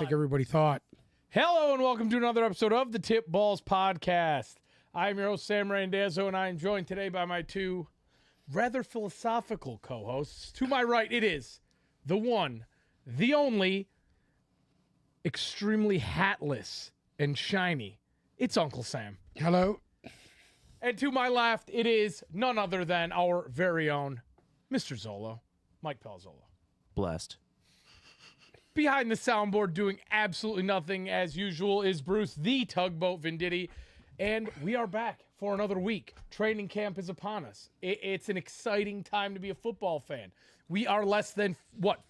think everybody thought. Hello and welcome to another episode of the Tip Balls Podcast. I'm your host, Sam Randazzo, and I am joined today by my two rather philosophical co-hosts. To my right, it is the one, the only, extremely hatless and shiny. It's Uncle Sam. Hello. And to my left, it is none other than our very own Mr. Zolo, Mike Pelzolo. Blessed. Behind the soundboard doing absolutely nothing as usual is Bruce, the Tugboat Venditti. And we are back for another week. Training camp is upon us. It's an exciting time to be a football fan. We are less than,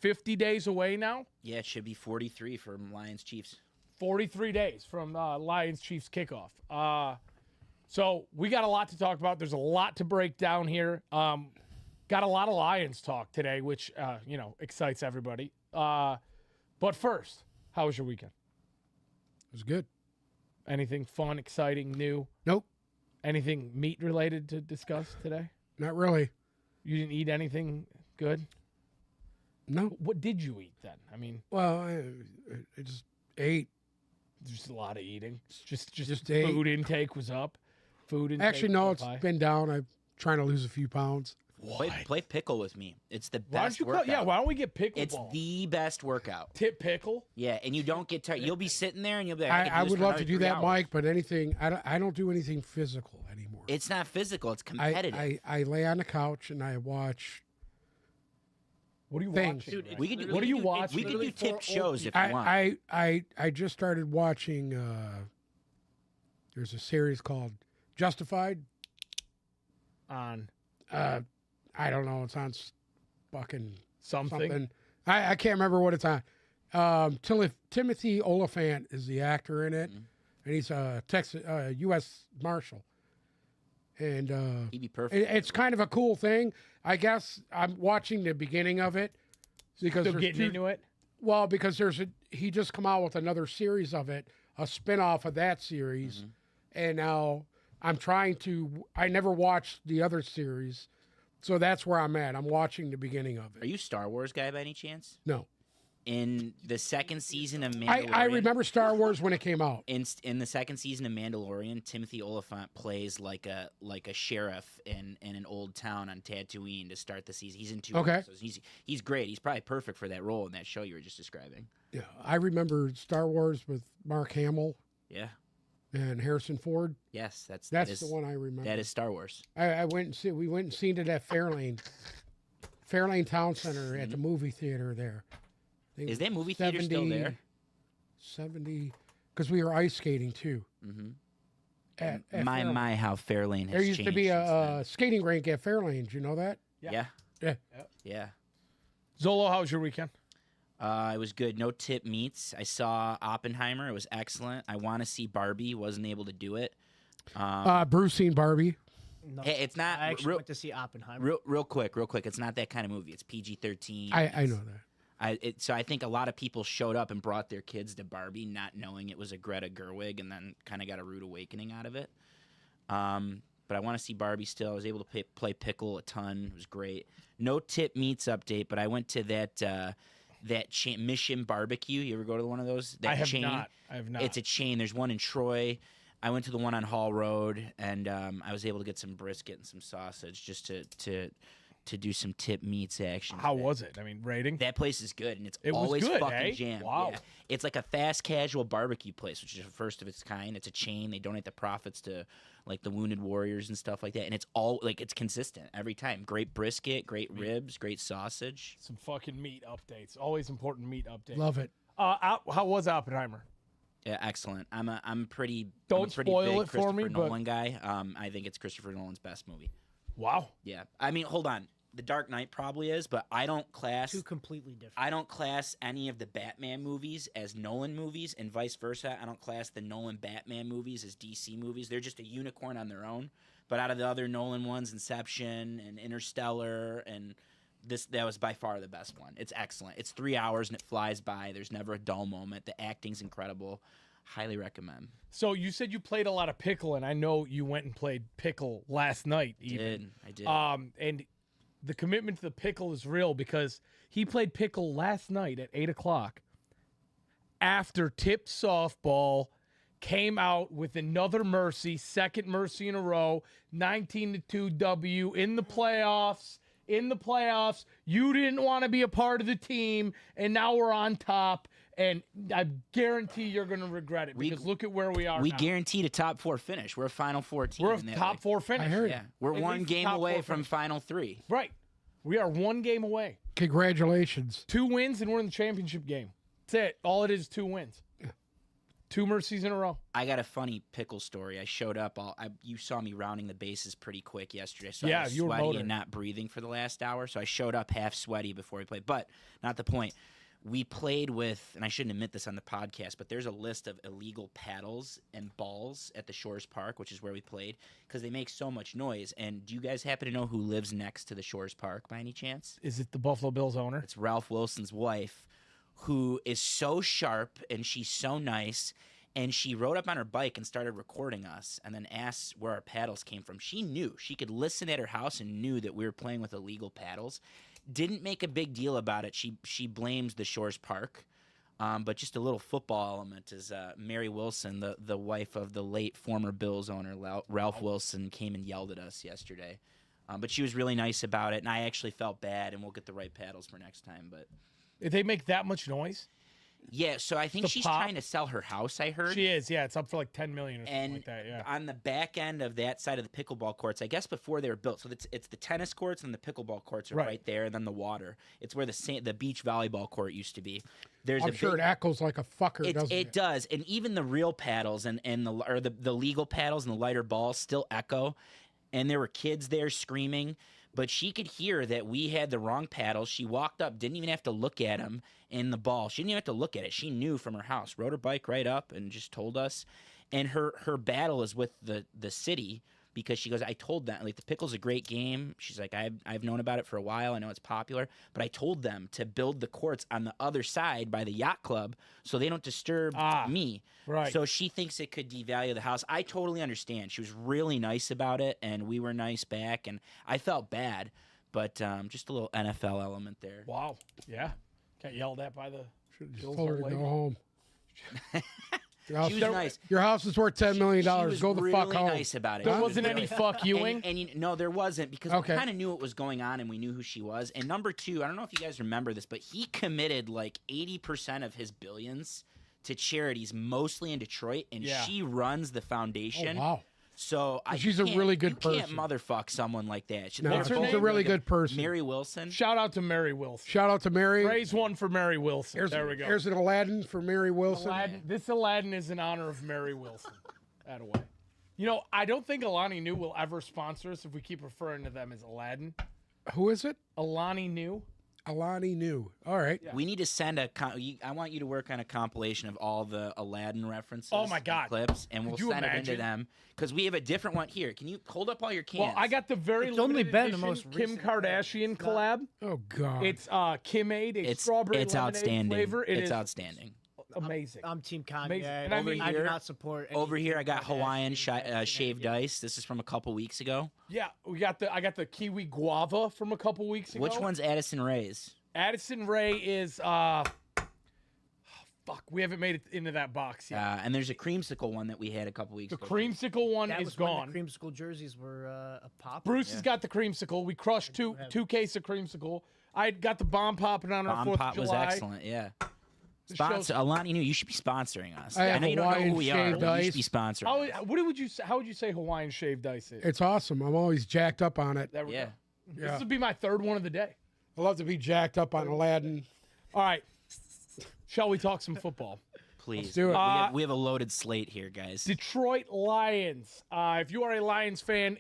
50 days away now? Yeah, it should be 43 from Lions Chiefs. 43 days from Lions Chiefs kickoff. So we got a lot to talk about. There's a lot to break down here. Got a lot of Lions talk today, which, excites everybody. But first, how was your weekend? It was good. Anything fun, exciting, new? Nope, Anything meat related to discuss today? not really. You didn't eat anything good? No. What did you eat then? I mean, Well, I just ate. just a lot of eating. Just ate. food intake was up. Food intake Actually, no, was it's up high. been down. I'm trying to lose a few pounds. Play pickle with me. It's the Why best don't you workout. why don't we get pickleball? It's the best workout. Tip pickle? Yeah, and you don't get tired. You'll be sitting there and you'll be like, I could do this would for love to another do 3 that, hours. Mike, but anything. I don't do anything physical anymore. It's not physical. It's competitive. I lay on the couch and I watch. What are you Things. watching? Dude, right we could now? do- What are you we watching? could do literally tip for shows old if you want. I just started watching. There's a series called Justified. On I don't know. It's on fucking something? something. I can't remember what it's on. Timothy Oliphant is the actor in it, and he's a U.S. Marshal. And He'd be perfect. it's kind of a cool thing. I guess I'm watching the beginning of it because Still there's getting two- into it? Well, because he just come out with another series of it, a spin-off of that series, and now I'm trying to. I never watched the other series, so that's where I'm at. I'm watching the beginning of Are it. you a Star Wars guy by any chance? No, In the second season of Mandalorian, I remember Star Wars when it came out. In the second season of Mandalorian, Timothy Oliphant plays like a sheriff in an old town on Tatooine to start the season. He's in 2 Okay. episodes. He's great. He's probably perfect for that role in that show you were just describing. Yeah, I remember Star Wars with Mark Hamill Yeah. and Harrison Ford. Yes, that's That's the one I remember. That is Star Wars. I went and we went and seen it at Fairlane Town Center at the movie theater there. They Is were that movie theater still there? 70, because we were ice skating too. Mm-hmm. At My, Fairlane. how Fairlane has There used to be changed since a skating rink at Fairlane. Do you know that? then. Yeah. Yeah. Yeah. Zolo, how was your weekend? It was good. No tip meets. I saw Oppenheimer. It was excellent. I want to see Barbie. Wasn't able to do it. Bruce seen Barbie. No, Hey, it's not I actually real, went to see Oppenheimer. real quick. It's not that kind of movie. It's PG-13. I know that. So I think a lot of people showed up and brought their kids to Barbie, not knowing it was a Greta Gerwig, and then kind of got a rude awakening out of it. But I want to see Barbie still. I was able to play pickle a ton. It was great. No tip meets update, but I went to that Mission Barbecue. You ever go to one of those? That I have chain? not. I have not. It's a chain. There's one in Troy. I went to the one on Hall Road, and I was able to get some brisket and some sausage just to do some tip meats action. How was it? I mean, rating? That place is good, and it's It was always good, fucking eh? jammed. Wow. Yeah. It's like a fast casual barbecue place, which is the first of its kind. It's a chain. They donate the profits to like the Wounded Warriors and stuff like that, and it's all like it's consistent every time. Great brisket, great ribs, great sausage. Some fucking meat updates. Always important meat updates. Love it. How was Oppenheimer? Yeah, excellent. I'm pretty Don't pretty spoil big it for me, Christopher but- Nolan guy. I think it's Christopher Nolan's best movie. Wow. Yeah, I mean, hold on. The Dark Knight probably is, but I don't class Two completely different. I don't class any of the Batman movies as Nolan movies, and vice versa. I don't class the Nolan Batman movies as DC movies. They're just a unicorn on their own. But out of the other Nolan ones, Inception and Interstellar, and that was by far the best one. It's excellent. It's 3 hours and it flies by. There's never a dull moment. The acting's incredible. Highly recommend. So you said you played a lot of pickle, and I know you went and played pickle last night. Even. I did. And the commitment to the pickle is real because he played pickle last night at 8:00. after Tip Softball came out with another mercy, second mercy in a row, 19-2 W in the playoffs. In the playoffs, you didn't want to be a part of the team, and now we're on top. And I guarantee you're going to regret it because look at where we are. We now. guaranteed a top 4 finish. We're a Final Four team. We're a in that top way. 4 finish. I heard Yeah, we're At one least game top away 4 from finish. Final 3. Right. We are 1 game away. Congratulations. 2 wins, and we're in the championship game. That's it. All it is 2 wins. 2 mercies in a row. I got a funny pickle story. I showed up. You saw me rounding the bases pretty quick yesterday, so Yeah, I was you were sweaty motoring. and not breathing for the last hour. So I showed up half sweaty before we played. But not the point. We played with, and I shouldn't admit this on the podcast, but there's a list of illegal paddles and balls at the Shores Park, which is where we played, because they make so much noise. And do you guys happen to know who lives next to the Shores Park by any chance? Is it the Buffalo Bills owner? It's Ralph Wilson's wife, who is so sharp and she's so nice. And she rode up on her bike and started recording us and then asked where our paddles came from. She knew. She could listen at her house and knew that we were playing with illegal paddles. Didn't make a big deal about it. She blames the Shores Park. But just a little football element is Mary Wilson, the wife of the late former Bills owner, Ralph Wilson, came and yelled at us yesterday. But she was really nice about it, and I actually felt bad, and we'll get the right paddles for next time. But If they make that much noise? yeah, so I think The she's pop? trying to sell her house, I heard. She is, yeah. It's up for like $10 million or something And like that, yeah. on the back end of that side of the pickleball courts, I guess before they were built, so it's the tennis courts and the pickleball courts are Right. right there, and then the water. It's where the beach volleyball court used to be. There's I'm a sure big, it echoes like a fucker, doesn't it it? does, and even the real paddles and the legal paddles and the lighter balls still echo. And there were kids there screaming, but she could hear that we had the wrong paddles. She walked up, didn't even have to look at them in the ball. She didn't even have to look at it. She knew from her house. Rode her bike right up and just told us. And her battle is with the city because she goes, I told them, like, the pickle's a great game. She's like, I've known about it for a while. I know it's popular, but I told them to build the courts on the other side by the yacht club so they don't disturb me. Right. So she thinks it could devalue the house. I totally understand. She was really nice about it, and we were nice back, and I felt bad, but just a little NFL element there. Wow. Yeah. Got yelled at by the Just Bills told her to old go lady. home. Your house, She was nice. your house is worth $10 million. She was Go the really fuck home. nice about it. There She was wasn't any fuck youing? And no, there wasn't because Okay. we kind of knew what was going on and we knew who she was. And number two, I don't know if you guys remember this, but he committed like 80% of his billions to charities, mostly in Detroit, and Yeah. she runs the Oh, foundation. wow. So She's a can't- really good you can't person. motherfuck someone like that. No, What's her she's name? a really good person. Mary Wilson. Shout out to Mary Wilson. Shout out to Mary. Raise one for Mary Wilson. Here's, There we go. Here's an Aladdin for Mary Wilson. Aladdin. This Aladdin is in honor of Mary Wilson. That away. You know, I don't think Alani Nu will ever sponsor us if we keep referring to them as Aladdin. Who is it? Alani Nu. Alani New. All right. Yeah. We need to send I want you to work on a compilation of all the Aladdin references. Oh my and God. clips, and we'll Could you send it into imagine? them because we have a different one here. Can you hold up all your cans? Well, I got the very It's only limited been the edition most Kim recent Kardashian collab. Oh, God. It's Kim-Aid, a strawberry it's lemonade outstanding. flavor. It It's is outstanding. amazing. I'm Team Amazing. Kanye. And I mean, I do here- not support. Over here, I anything got Kardashian Hawaiian shenanigans. shaved ice. This is from a couple weeks ago. Yeah, I got the kiwi guava from a couple weeks ago. Which one's Addison Ray's? Addison Ray is fuck, we haven't made it into that box yet. And there's a creamsicle one that we had a couple weeks The ago. creamsicle one That is was gone. when the creamsicle jerseys were a pop. Bruce has got the creamsicle. We crushed two cases of creamsicle. I got the bomb popping on our Bomb 4th Pop of was July. excellent. Yeah. This Sponsor shows- Alani Nu, you should be sponsoring us. I have know you don't know Hawaiian who we are, shaved but you ice. should be sponsoring us. How would you say Hawaiian shaved ice is? It's awesome. I'm always jacked up on it. There we Yeah. go. Yeah. This would be my third one of the day. I love to be jacked up on Aladdin. All right. Shall we talk some football? Please. do it. We have a loaded slate here, guys. Detroit Lions. If you are a Lions fan,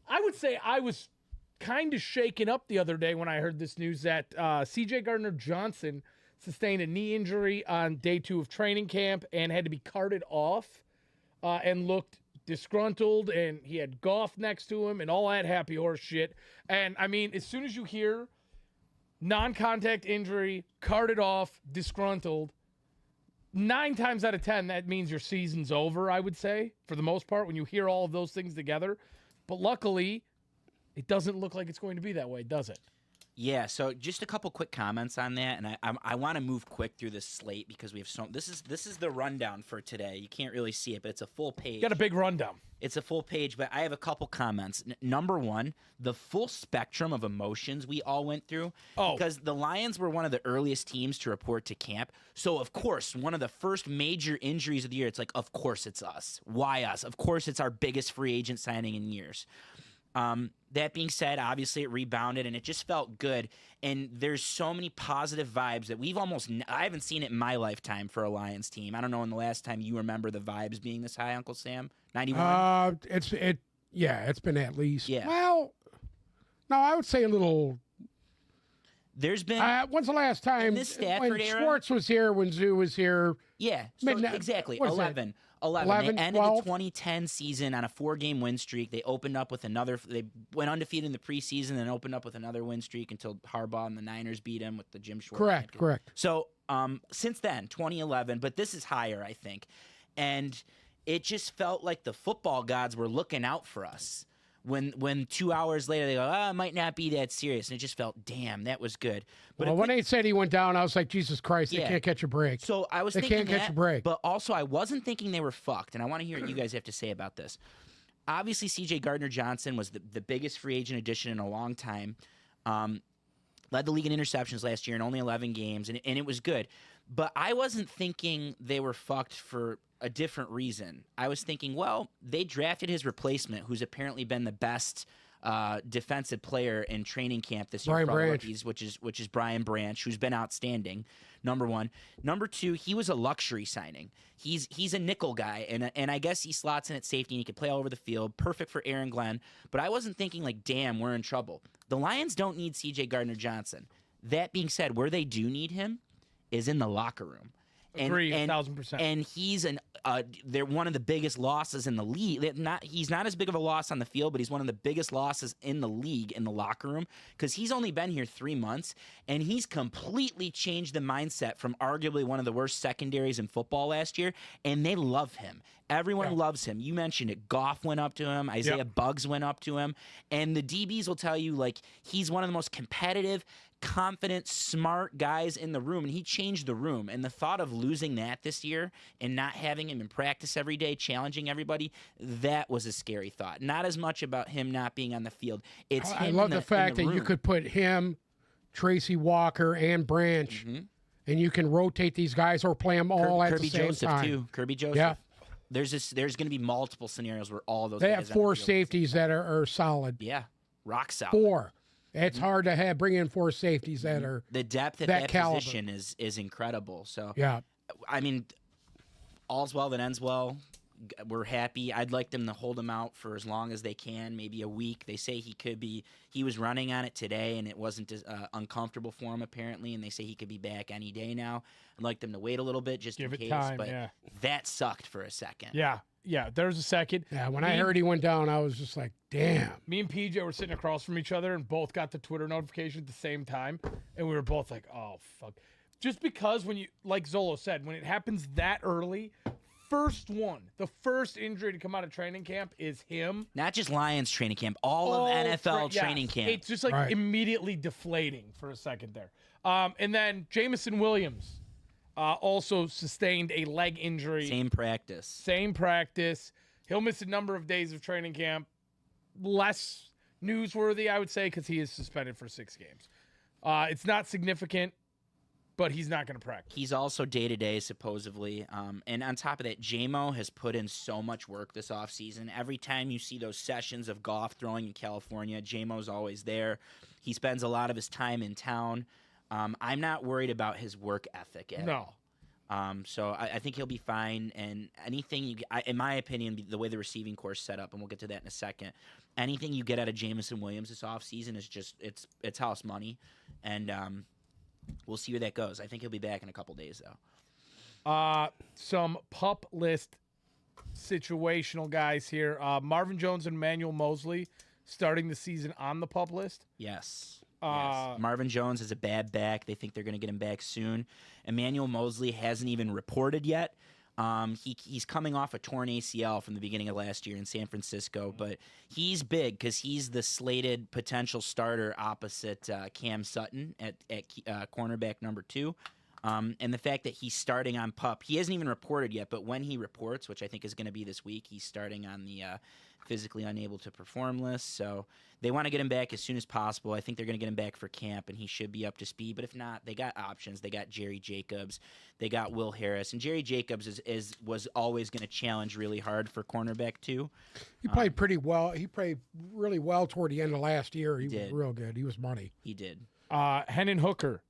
I would say I was kind of shaken up the other day when I heard this news that CJ Gardner-Johnson sustained a knee injury on day 2 of training camp and had to be carted off and looked disgruntled, and he had Goff next to him and all that happy horse shit. And I mean, as soon as you hear non-contact injury, carted off, disgruntled, 9 times out of 10, that means your season's over, I would say, for the most part, when you hear all of those things together. But luckily, it doesn't look like it's going to be that way, does it? Yeah, so just a couple quick comments on that, and I want to move quick through this slate because we have this is the rundown for today. You can't really see it, but it's a full page. Got a big rundown. It's a full page, but I have a couple comments. Number one, the full spectrum of emotions we all went through. Oh. Because the Lions were one of the earliest teams to report to camp. So, of course, one of the first major injuries of the year, it's like, of course it's us. Why us? Of course it's our biggest free agent signing in years. That being said, obviously it rebounded and it just felt good. And there's so many positive vibes that I haven't seen it in my lifetime for a Lions team. I don't know when the last time you remember the vibes being this high, Uncle Sam. 91? It's been at least. Yeah. Well, no, I would say a little. There's been When's the last time this Stafford when era? Schwartz was here, when Zoo was here? Yeah, so Midnight- exactly. what is that? 11. 11, They ended 12? the 2010 season on a 4-game win streak. They opened up with another. They went undefeated in the preseason and opened up with another win streak until Harbaugh and the Niners beat him with the Jim Schwartz. Correct. So since then, 2011, but this is higher, I think. And it just felt like the football gods were looking out for us. When 2 hours later they go, it might not be that serious. And it just felt, damn, that was good. But Well, when they said he went down, I was like, Jesus Christ, they Yeah. can't catch a break. So I was They thinking can't catch that, a break. but also I wasn't thinking they were fucked, and I want to hear what you guys have to say about this. Obviously, C.J. Gardner-Johnson was the biggest free agent addition in a long time. Led the league in interceptions last year in only 11 games, and it was good. But I wasn't thinking they were fucked for a different reason. I was thinking, well, they drafted his replacement, who's apparently been the best defensive player in training camp this year Brian for all the Branch. rookies, which is Brian Branch, who's been outstanding. Number one. Number two, he was a luxury signing. He's a nickel guy, and I guess he slots in at safety and he can play all over the field. Perfect for Aaron Glenn. But I wasn't thinking like, damn, we're in trouble. The Lions don't need C.J. Gardner-Johnson. That being said, where they do need him is in the locker room. Agree, 1,000%. And he's they're one of the biggest losses in the league. He's not as big of a loss on the field, but he's one of the biggest losses in the league in the locker room because he's only been here 3 months, and he's completely changed the mindset from arguably one of the worst secondaries in football last year, and they love him. Everyone loves him. You mentioned it. Goff went up to him. Isaiah Buggs went up to him. And the DBs will tell you, like, he's one of the most competitive, confident, smart guys in the room, and he changed the room. And the thought of losing that this year and not having him in practice every day, challenging everybody, that was a scary thought. Not as much about him not being on the field. It's I him love in the fact in that the you room. could put him, Tracy Walker, and Branch, and you can rotate these guys or play them all at Kirby the same Joseph time. too. Kirby Joseph. Yeah. There's going to be multiple scenarios where all those They guys have on the 4 field. safeties that are solid. Yeah, rock solid. 4. It's hard to bring in 4 safeties that are. The depth at that that caliber. position is incredible. So Yeah. I mean, all's well that ends well. We're happy. I'd like them to hold him out for as long as they can, maybe a week. They say he was running on it today, and it wasn't uncomfortable for him apparently, and they say he could be back any day now. I'd like them to wait a little bit just Give in it case, time, but yeah. that sucked for a second. Yeah. There's a second. Yeah. When I heard he went down, I was just like, damn. Me and PJ were sitting across from each other and both got the Twitter notification at the same time. And we were both like, oh, fuck. Just because when you, like Zolo said, when it happens that early, the first injury to come out of training camp is him. Not just Lions training camp, all of NFL yeah, training camp. It's just like Right. immediately deflating for a second there. And then Jamison Williams also sustained a leg injury. Same practice. Same practice. He'll miss a number of days of training camp. Less newsworthy, I would say, because he is suspended for 6 games. It's not significant, but he's not going to practice. He's also day-to-day, supposedly. And on top of that, J-Mo has put in so much work this offseason. Every time you see those sessions of golf throwing in California, J-Mo's always there. He spends a lot of his time in town. I'm not worried about his work ethic at all. So I think he'll be fine. And anything, in my opinion, the way the receiving course set up, and we'll get to that in a second, anything you get out of Jamison Williams this offseason is just, it's house money. And we'll see where that goes. I think he'll be back in a couple days, though. Some pup list situational guys here. Marvin Jones and Emmanuel Mosley starting the season on the pup list. Yes. Marvin Jones is a bad back. They think they're going to get him back soon. Emmanuel Mosley hasn't even reported yet. He's coming off a torn ACL from the beginning of last year in San Francisco, but he's big because he's the slated potential starter opposite Cam Sutton at cornerback number 2. And the fact that he's starting on PUP, he hasn't even reported yet, but when he reports, which I think is going to be this week, he's starting on the physically unable to perform list. So they want to get him back as soon as possible. I think they're going to get him back for camp, and he should be up to speed. But if not, they got options. They got Jerry Jacobs. They got Will Harris. And Jerry Jacobs was always going to challenge really hard for cornerback 2. He played pretty well. He played really well toward the end of last year. He was did. real good. He was money. He did. Hendon Hooker,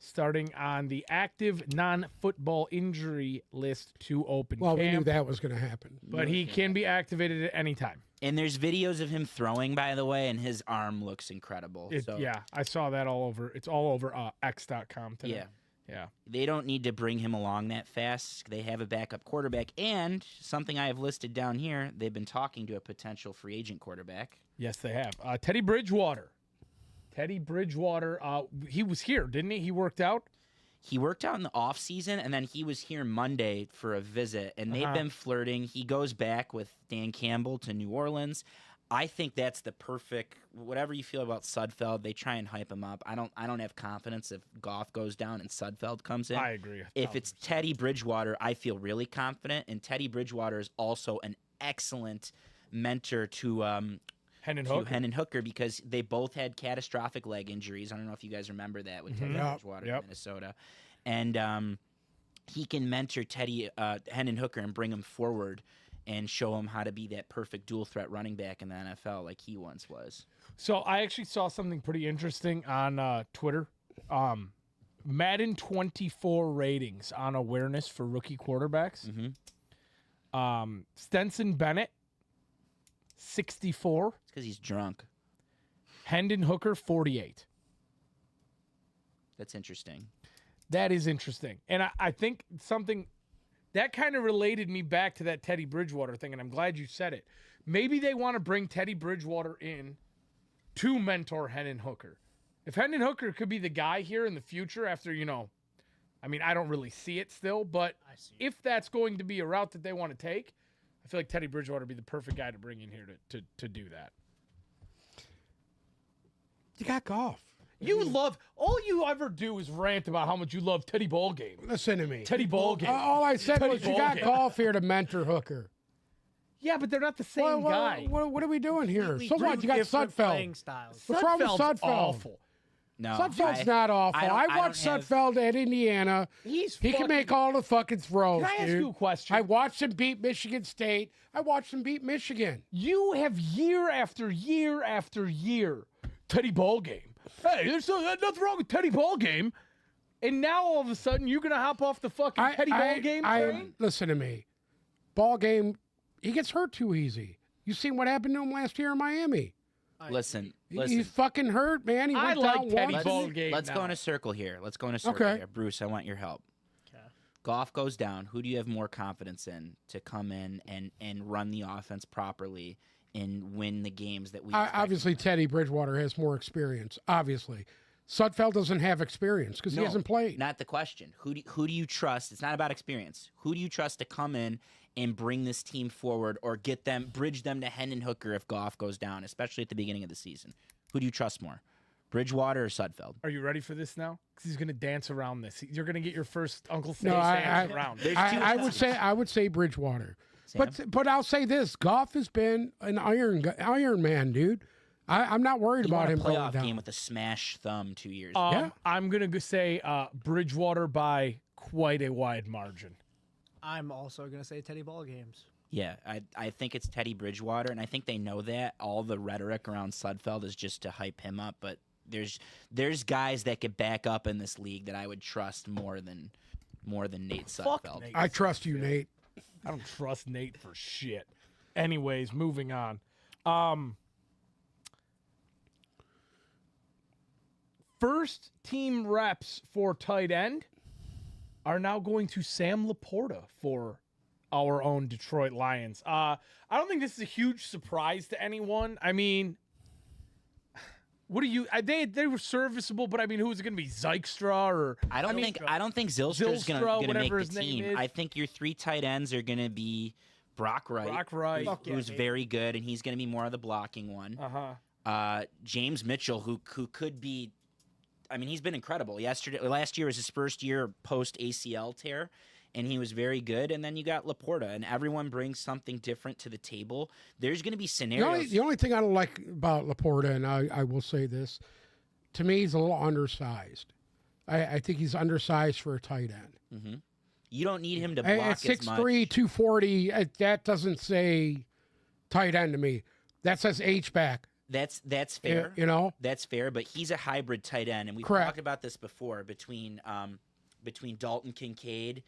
starting on the active non-football injury list to open Well, we knew camp, that was going to happen. but he can be activated at any time. And there's videos of him throwing, by the way, and his arm looks incredible. So, Yeah, I saw that all over. It's all over X.com today. Yeah. Yeah. They don't need to bring him along that fast. They have a backup quarterback. And something I have listed down here, they've been talking to a potential free agent quarterback. Yes, they have. Teddy Bridgewater. He was here, didn't he? He worked out. He worked out in the offseason, and then he was here Monday for a visit, and they've been flirting. He goes back with Dan Campbell to New Orleans. I think that's the perfect, whatever you feel about Sudfeld, they try and hype him up. I don't have confidence if Goff goes down and Sudfeld comes in. I agree. If it's Teddy Bridgewater, I feel really confident, and Teddy Bridgewater is also an excellent mentor to Hendon to Hooker. Hendon Hooker because they both had catastrophic leg injuries. I don't know if you guys remember that with Teddy Yep. Bridgewater in Minnesota. And he can mentor Hendon Hooker and bring him forward and show him how to be that perfect dual threat running back in the NFL like he once was. So I actually saw something pretty interesting on Twitter. Madden 24 ratings on awareness for rookie quarterbacks. Stenson Bennett, 64. It's because he's drunk. Hendon Hooker, 48. That's interesting. That is interesting. And I think something that kind of related me back to that Teddy Bridgewater thing, and I'm glad you said it. Maybe they want to bring Teddy Bridgewater in to mentor Hendon Hooker. If Hendon Hooker could be the guy here in the future after, I mean, I don't really see it still, but I see it. if that's going to be a route that they want to take, I feel like Teddy Bridgewater would be the perfect guy to bring in here to do that. You got Goff. All you ever do is rant about how much you love Teddy Ballgame. Listen to me. Teddy Ballgame. All I said Teddy was you got Ballgame. Goff here to mentor Hooker. Yeah, but they're not the same guy. What are we doing here? We So do what? You got different Sudfeld. playing styles. What's wrong with Sudfeld's Sudfeld? awful. No, Sudfeld's not awful. I don't watched have- Sudfeld at Indiana. He He can make all the fucking throws. Can I ask dude. you a question? I watched him beat Michigan State. I watched him beat Michigan. You have year after year after year Teddy Ballgame. Hey, there's nothing wrong with Teddy Ballgame. And now all of a sudden you're gonna hop off the fucking Teddy Ballgame train? Listen to me. Ball game, he gets hurt too easy. You seen what happened to him last year in Miami? Listen. He's fucking hurt, man. He I went like down Teddy once. Ballgame. Let's go now. in a circle here. Okay. Bruce, I want your help. Okay. Goff goes down. Who do you have more confidence in to come in and run the offense properly and win the games that we expect? Obviously, Teddy Bridgewater has more experience. Obviously. Sudfeld doesn't have experience because he No, hasn't played. Not the question. Who do you trust? It's not about experience. Who do you trust to come in and bring this team forward or bridge them to Hendon Hooker if Goff goes down, especially at the beginning of the season? Who do you trust more, Bridgewater or Sudfeld? Are you ready for this now? Because he's gonna dance around this. You're gonna get your first Uncle Sam No, dance around. I would say Bridgewater. Sam? But I'll say this: Goff has been an Iron Man, dude. I'm not worried He about won a him going playoff down. game with a smash thumb 2 years ago. Yeah. I'm gonna say Bridgewater by quite a wide margin. I'm also gonna say Teddy Ballgames. Yeah, I think it's Teddy Bridgewater, and I think they know that. All the rhetoric around Sudfeld is just to hype him up, but there's guys that could back up in this league that I would trust more than Nate Sudfeld. Nate. I trust you, Nate. I don't trust Nate for shit. Anyways, moving on. First team reps for tight end are now going to Sam Laporta for our own Detroit Lions. I don't think this is a huge surprise to anyone. I mean, What do you? They were serviceable, but I mean, who is it going to be? Zykestra or I don't think Zylstra's Zylstra, gonna make whatever the his name team. is. I think your 3 tight ends are gonna be Brock Wright, Brock Wright. Fuck yeah, who's baby. very good, and he's gonna be more of the blocking one. James Mitchell, who could be, I mean, he's been incredible. Last year was his first year post ACL tear, and he was very good. And then you got Laporta, and everyone brings something different to the table. There's going to be scenarios. The only thing I don't like about Laporta, and I will say this, to me, he's a little undersized. I think he's undersized for a tight end. You don't need him to At block as 6'3", much. 240, that doesn't say tight end to me. That says H-back. That's fair. You know? That's fair, but he's a hybrid tight end, and we've Correct. talked about this before between Dalton Kincaid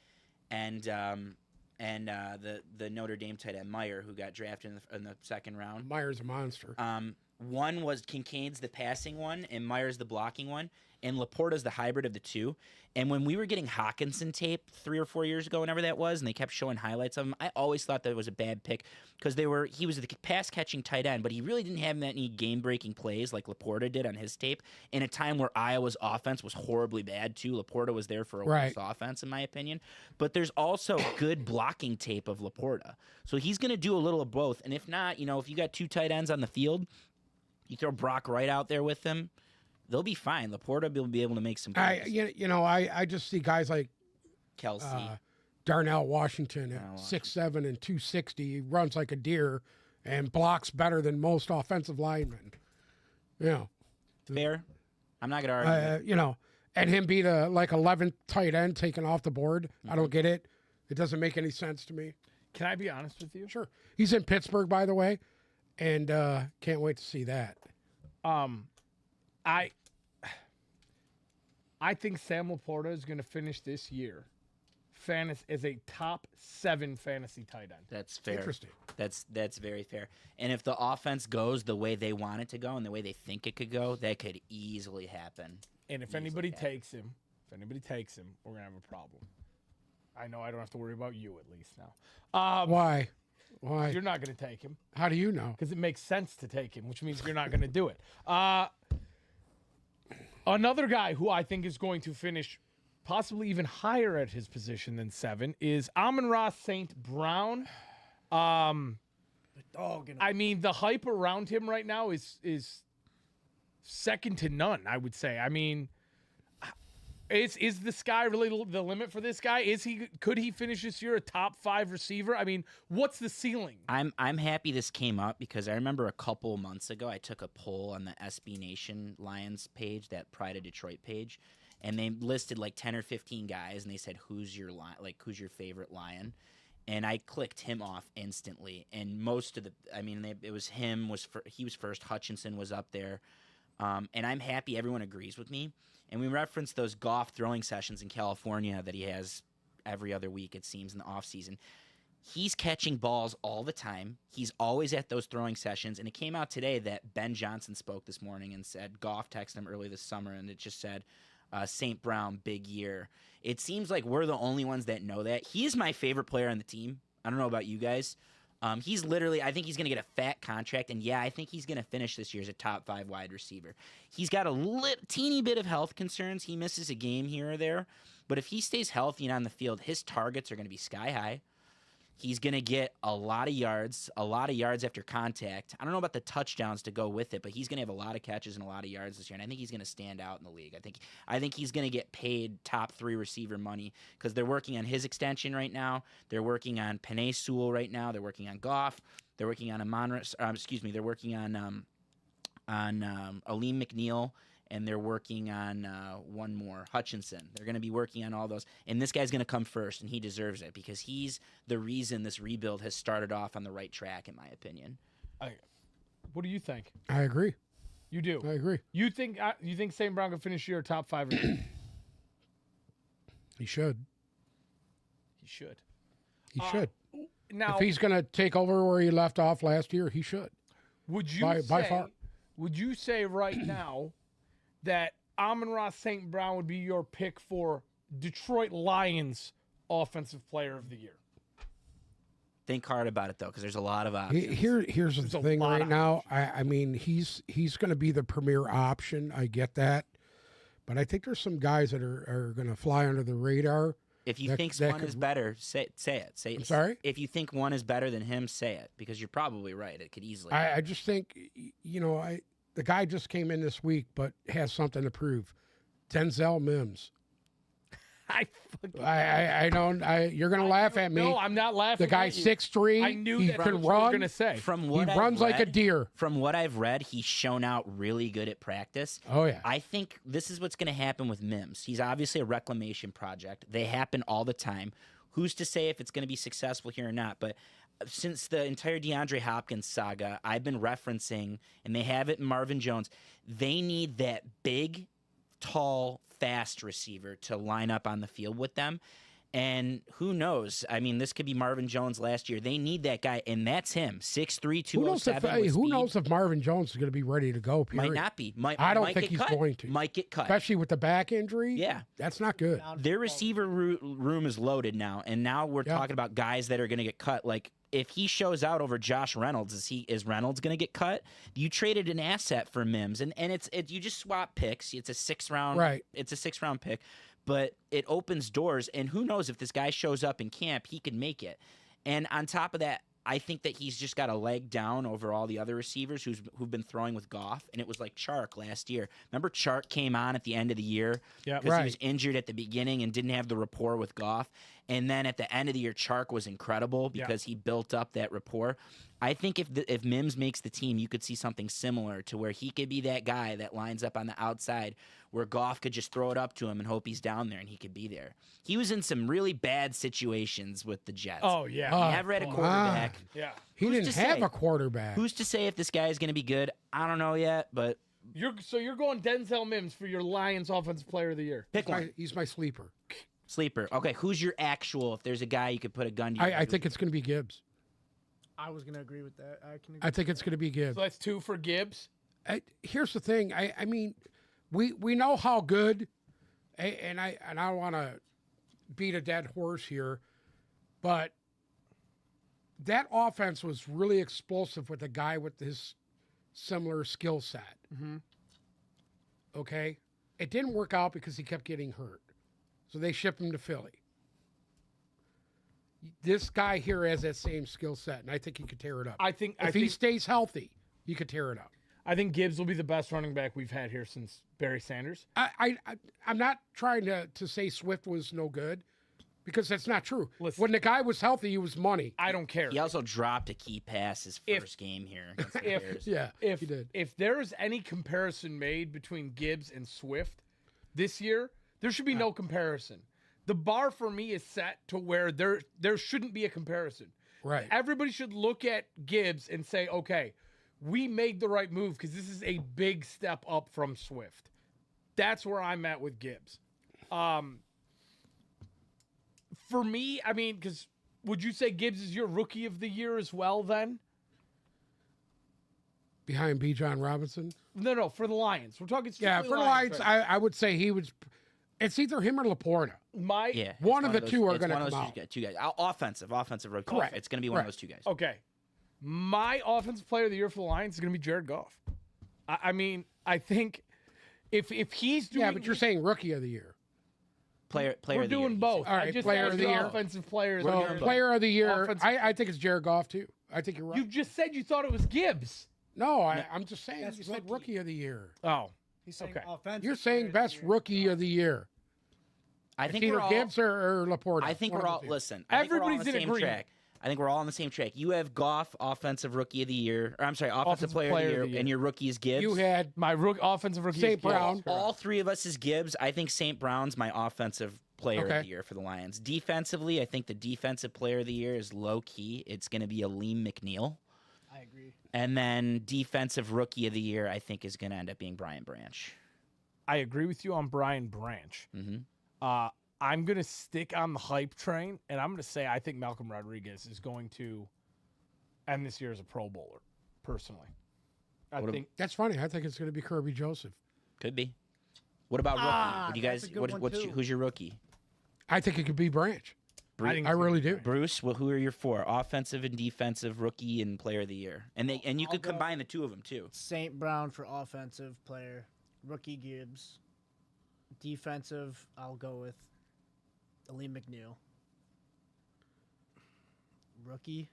and the Notre Dame tight end Meyer, who got drafted in the second round. Meyer's a monster. One was Kincaid's the passing one, and Meyer's the blocking one, and Laporta's the hybrid of the two. And when we were getting Hawkinson tape 3 or 4 years ago, whenever that was, and they kept showing highlights of him, I always thought that it was a bad pick because he was the pass catching tight end, but he really didn't have any game breaking plays like Laporta did on his tape. In a time where Iowa's offense was horribly bad too, Laporta was there for a worse offense, in my opinion. But there's also good blocking tape of Laporta, so he's going to do a little of both. And if not, if you got 2 tight ends on the field, you throw Brock Wright out there with them, they'll be fine. Laporta will be able to make some plays. I just see guys like Kelsey. Darnell Washington at 6'7" and 260. He runs like a deer and blocks better than most offensive linemen. Fair. I'm not going to argue. And him be the 11th tight end taken off the board. I don't get it. It doesn't make any sense to me. Can I be honest with you? Sure. He's in Pittsburgh, by the way, and can't wait to see that. I think Sam Laporta is going to finish this year as a top 7 fantasy tight end. That's fair. Interesting. That's very fair. And if the offense goes the way they want it to go and the way they think it could go, that could easily happen. And if anybody takes him, we're going to have a problem. I know I don't have to worry about you at least now. Why? Why? You're not going to take him. How do you know? Because it makes sense to take him, which means you're not going to do it. Another guy who I think is going to finish possibly even higher at his position than 7 is Amon-Ra St. Brown. I mean, the hype around him right now is second to none, I would say. I mean, is the sky really the limit for this guy? Could he finish this year a top 5 receiver? I mean, what's the ceiling? I'm happy this came up because I remember a couple months ago I took a poll on the SB Nation Lions page, that Pride of Detroit page, and they listed 10 or 15 guys, and they said who's your favorite Lion, and I clicked him off instantly. And most of it was him. He was first. Hutchinson was up there, and I'm happy everyone agrees with me. And we referenced those Goff throwing sessions in California that he has every other week, it seems, in the offseason. He's catching balls all the time. He's always at those throwing sessions. And it came out today that Ben Johnson spoke this morning and said Goff texted him early this summer, and it just said, St. Brown, big year. It seems like we're the only ones that know that. He is my favorite player on the team. I don't know about you guys. He's literally, I think he's going to get a fat contract, and I think he's going to finish this year as a top 5 wide receiver. He's got a teeny bit of health concerns. He misses a game here or there, but if he stays healthy and on the field, his targets are going to be sky high. He's going to get a lot of yards after contact. I don't know about the touchdowns to go with it, but he's going to have a lot of catches and a lot of yards this year, and I think he's going to stand out in the league. I think he's going to get paid top 3 receiver money because they're working on his extension right now. They're working on Penei Sewell right now. They're working on Goff. They're working on they're working on Aleem McNeil. And they're working on one more, Hutchinson. They're going to be working on all those. And this guy's going to come first, and he deserves it because he's the reason this rebuild has started off on the right track, in my opinion. What do you think? I agree. You do? I agree. You think St. Brown can finish year top 5 receiver? He should. He should. He should. Now, if he's going to take over where he left off last year, he should. Would you by far. Would you say right now that Amon-Ra St. Brown would be your pick for Detroit Lions Offensive Player of the Year? Think hard about it though, because there's a lot of options. Here's the a thing lot right of now. I mean, he's going to be the premier option. I get that, but I think there's some guys that are going to fly under the radar. If you that- think that one could- is better, say it. Say it. I'm sorry? If you think one is better than him, say it, because you're probably right. It could easily. I just think, the guy just came in this week, but has something to prove. Denzel Mims. I fucking I don't. You're going to laugh at me. no, I'm not laughing. The guy's at you. 6'3". I knew he that's can what you were run. gonna say. From He what I've runs like a read- deer. From what I've read, he's shown out really good at practice. Oh yeah. I think this is what's going to happen with Mims. He's obviously a reclamation project. They happen all the time. Who's to say if it's going to be successful here or not? But since the entire DeAndre Hopkins saga, I've been referencing, and they have it in Marvin Jones, they need that big, tall, fast receiver to line up on the field with them. And who knows? I mean, this could be Marvin Jones last year. They need that guy, and that's him. 6'3", Who knows 207 with who speed. knows if Marvin Jones is going to be ready to go? Period. Might not be. I don't might think get he's cut. going to. Might get cut. Especially with the back injury. Yeah. That's not good. Their receiver room is loaded now, and now we're Yeah. talking about guys that are going to get cut. Like if he shows out over Josh Reynolds, is Reynolds going to get cut? You traded an asset for Mims, and it's you just swap picks. It's a 6th round. Right. It's a 6th round pick, but it opens doors. And who knows if this guy shows up in camp, he can make it. And on top of that, I think that he's just got a leg down over all the other receivers who've been throwing with Goff, and it was like Chark last year. Remember, Chark came on at the end of the year Yeah. because he Right. was injured at the beginning and didn't have the rapport with Goff, and then at the end of the year, Chark was incredible because he built up that rapport. I think if Mims makes the team, you could see something similar to where he could be that guy that lines up on the outside where Goff could just throw it up to him and hope he's down there and he could be there. He was in some really bad situations with the Jets. Oh yeah. Oh, He never had a come quarterback. on. Yeah. He Who's didn't to have say? a quarterback. Who's to say if this guy is going to be good? I don't know yet, but You're going Denzel Mims for your Lions Offensive Player of the Year. pick one. He's my sleeper. Sleeper. Okay, who's your actual, if there's a guy you could put a gun to? I think it's going to be Gibbs. I was gonna agree with that. I can. Agree. I think it's going to be Gibbs. So that's 2 for Gibbs. Here's the thing. I mean, we know how good, and I want to beat a dead horse here, but that offense was really explosive with a guy with his similar skill set. Mm-hmm. Okay, it didn't work out because he kept getting hurt, so they shipped him to Philly. This guy here has that same skill set, and I think he could tear it up. I think if he stays healthy, he could tear it up. I think Gibbs will be the best running back we've had here since Barry Sanders. I'm not trying to say Swift was no good, because that's not true. Listen. When the guy was healthy, he was money. I don't care. He also dropped a key pass his If- first game here against the if- Bears. Yeah, If he did. if there is any comparison made between Gibbs and Swift this year, there should be no comparison. The bar for me is set to where there shouldn't be a comparison. Right. Everybody should look at Gibbs and say, okay, we made the right move because this is a big step up from Swift. That's where I'm at with Gibbs. For me, I mean, because would you say Gibbs is your rookie of the year as well then? Behind B. John Robinson. No, for the Lions. We're talking Yeah, strictly for the Lions, fans. I would say he was. It's either him or Laporta. Yeah, it's One of the those- two are it's gonna one of come those out. Two guys. Offensive rookie. Correct. It's going to be one of Correct. those two guys. Okay. My offensive player of the year for the Lions is going to be Jared Goff. I mean, I think if he's doing, Yeah, but you're saying rookie of the year. Player we're of the year, doing he both. said. All I right, just player asked of the you year. offensive players. We're of the doing year. both. Player of the year. Offensive- I think it's Jared Goff too. I think you're right. You just said you thought it was Gibbs. No, I'm just saying. That's You said rookie. rookie of the year. Oh, He's saying Okay. offensive. You're saying best rookie of the year. I It's think either we're all. Gibbs or Laporta. I think One we're of all. the two. Listen, I think we're all on the Everybody's in same agreement. track. I think we're all on the same track. You have Goff, offensive rookie of the year. Or I'm sorry, offensive player of the year, and your rookie is Gibbs. You had my offensive rookie. St. is Gibbs. Brown. all three of us is Gibbs. I think St. Brown's my offensive player of Okay. the year for the Lions. Defensively, I think the defensive player of the year is low key. It's going to be Aleem McNeil. I agree. And then defensive rookie of the year, I think, is going to end up being Brian Branch. I agree with you on Brian Branch. Mm-hmm. I'm going to stick on the hype train, and I'm going to say I think Malcolm Rodriguez is going to end this year as a Pro Bowler, personally. I What a- think That's funny. I think it's going to be Kirby Joseph. Could be. What about rookie? What do you that's guys? a good one, too. Who's your rookie? I think it could be Branch. I think I it's gonna really be do. Bryant. Bruce, well, who are your 4? Offensive and defensive, rookie and player of the year. And you I'll could go- combine the two of them too. St. Brown for offensive player, rookie Gibbs. Defensive, I'll go with Aleem McNeil. Rookie.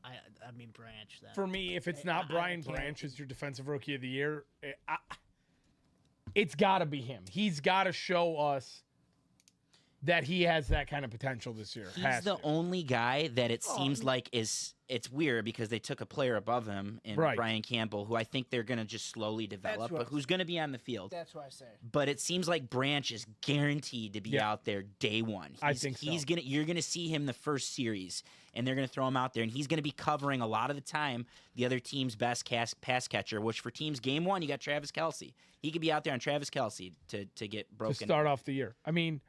I mean Branch then. For me, if it's I- not I Brian can't- Branch as your defensive rookie of the year, it's got to be him. He's got to show us that he has that kind of potential this year. He's Has the to. only guy that it seems like it's weird because they took a player above him in Right. Brian Campbell, who I think they're going to just slowly develop, what but I who's going to be on the field. That's what I say. But it seems like Branch is guaranteed to be Yeah. out there day one. I think so. You're gonna see him the first series, and they're gonna throw him out there, and he's gonna be covering a lot of the time the other team's best pass catcher. Which for teams game 1, you got Travis Kelce. He could be out there on Travis Kelce to get To broken. start off the year. I mean,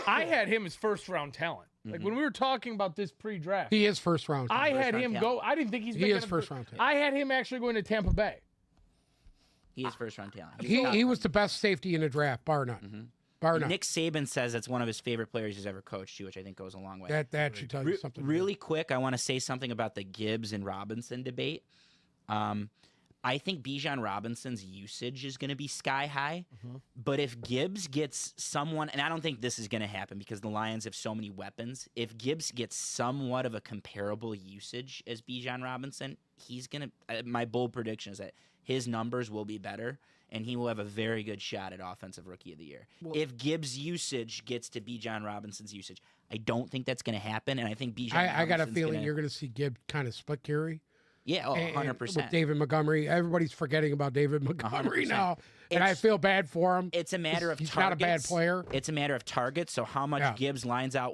I had him as first round talent. Like when we were talking about this pre-draft, He is first round. I had round him talent. go. I didn't think he's. He making is a- first round talent. I had him actually going to Tampa Bay. He is first round talent. He was the best safety in the draft, bar none. Bar none. Nick Saban says it's one of his favorite players he's ever coached too, which I think goes a long way. That should tell you something. Really quick, I want to say something about the Gibbs and Robinson debate. I think Bijan Robinson's usage is going to be sky high, but if Gibbs gets someone, and I don't think this is going to happen because the Lions have so many weapons. If Gibbs gets somewhat of a comparable usage as Bijan Robinson, he's going to. My bold prediction is that his numbers will be better, and he will have a very good shot at Offensive Rookie of the Year. If Gibbs' usage gets to Bijan Robinson's usage, I don't think that's going to happen, and I think Bijan. I got a Robinson's feeling gonna, you're going to see Gibb kind of split carry. Yeah, oh, And 100%. with David Montgomery. Everybody's forgetting about David Montgomery 100%. now, and I It's- feel bad for him. It's a matter of He's targets. not a bad player. It's a matter of targets. So how much Yeah. Gibbs lines out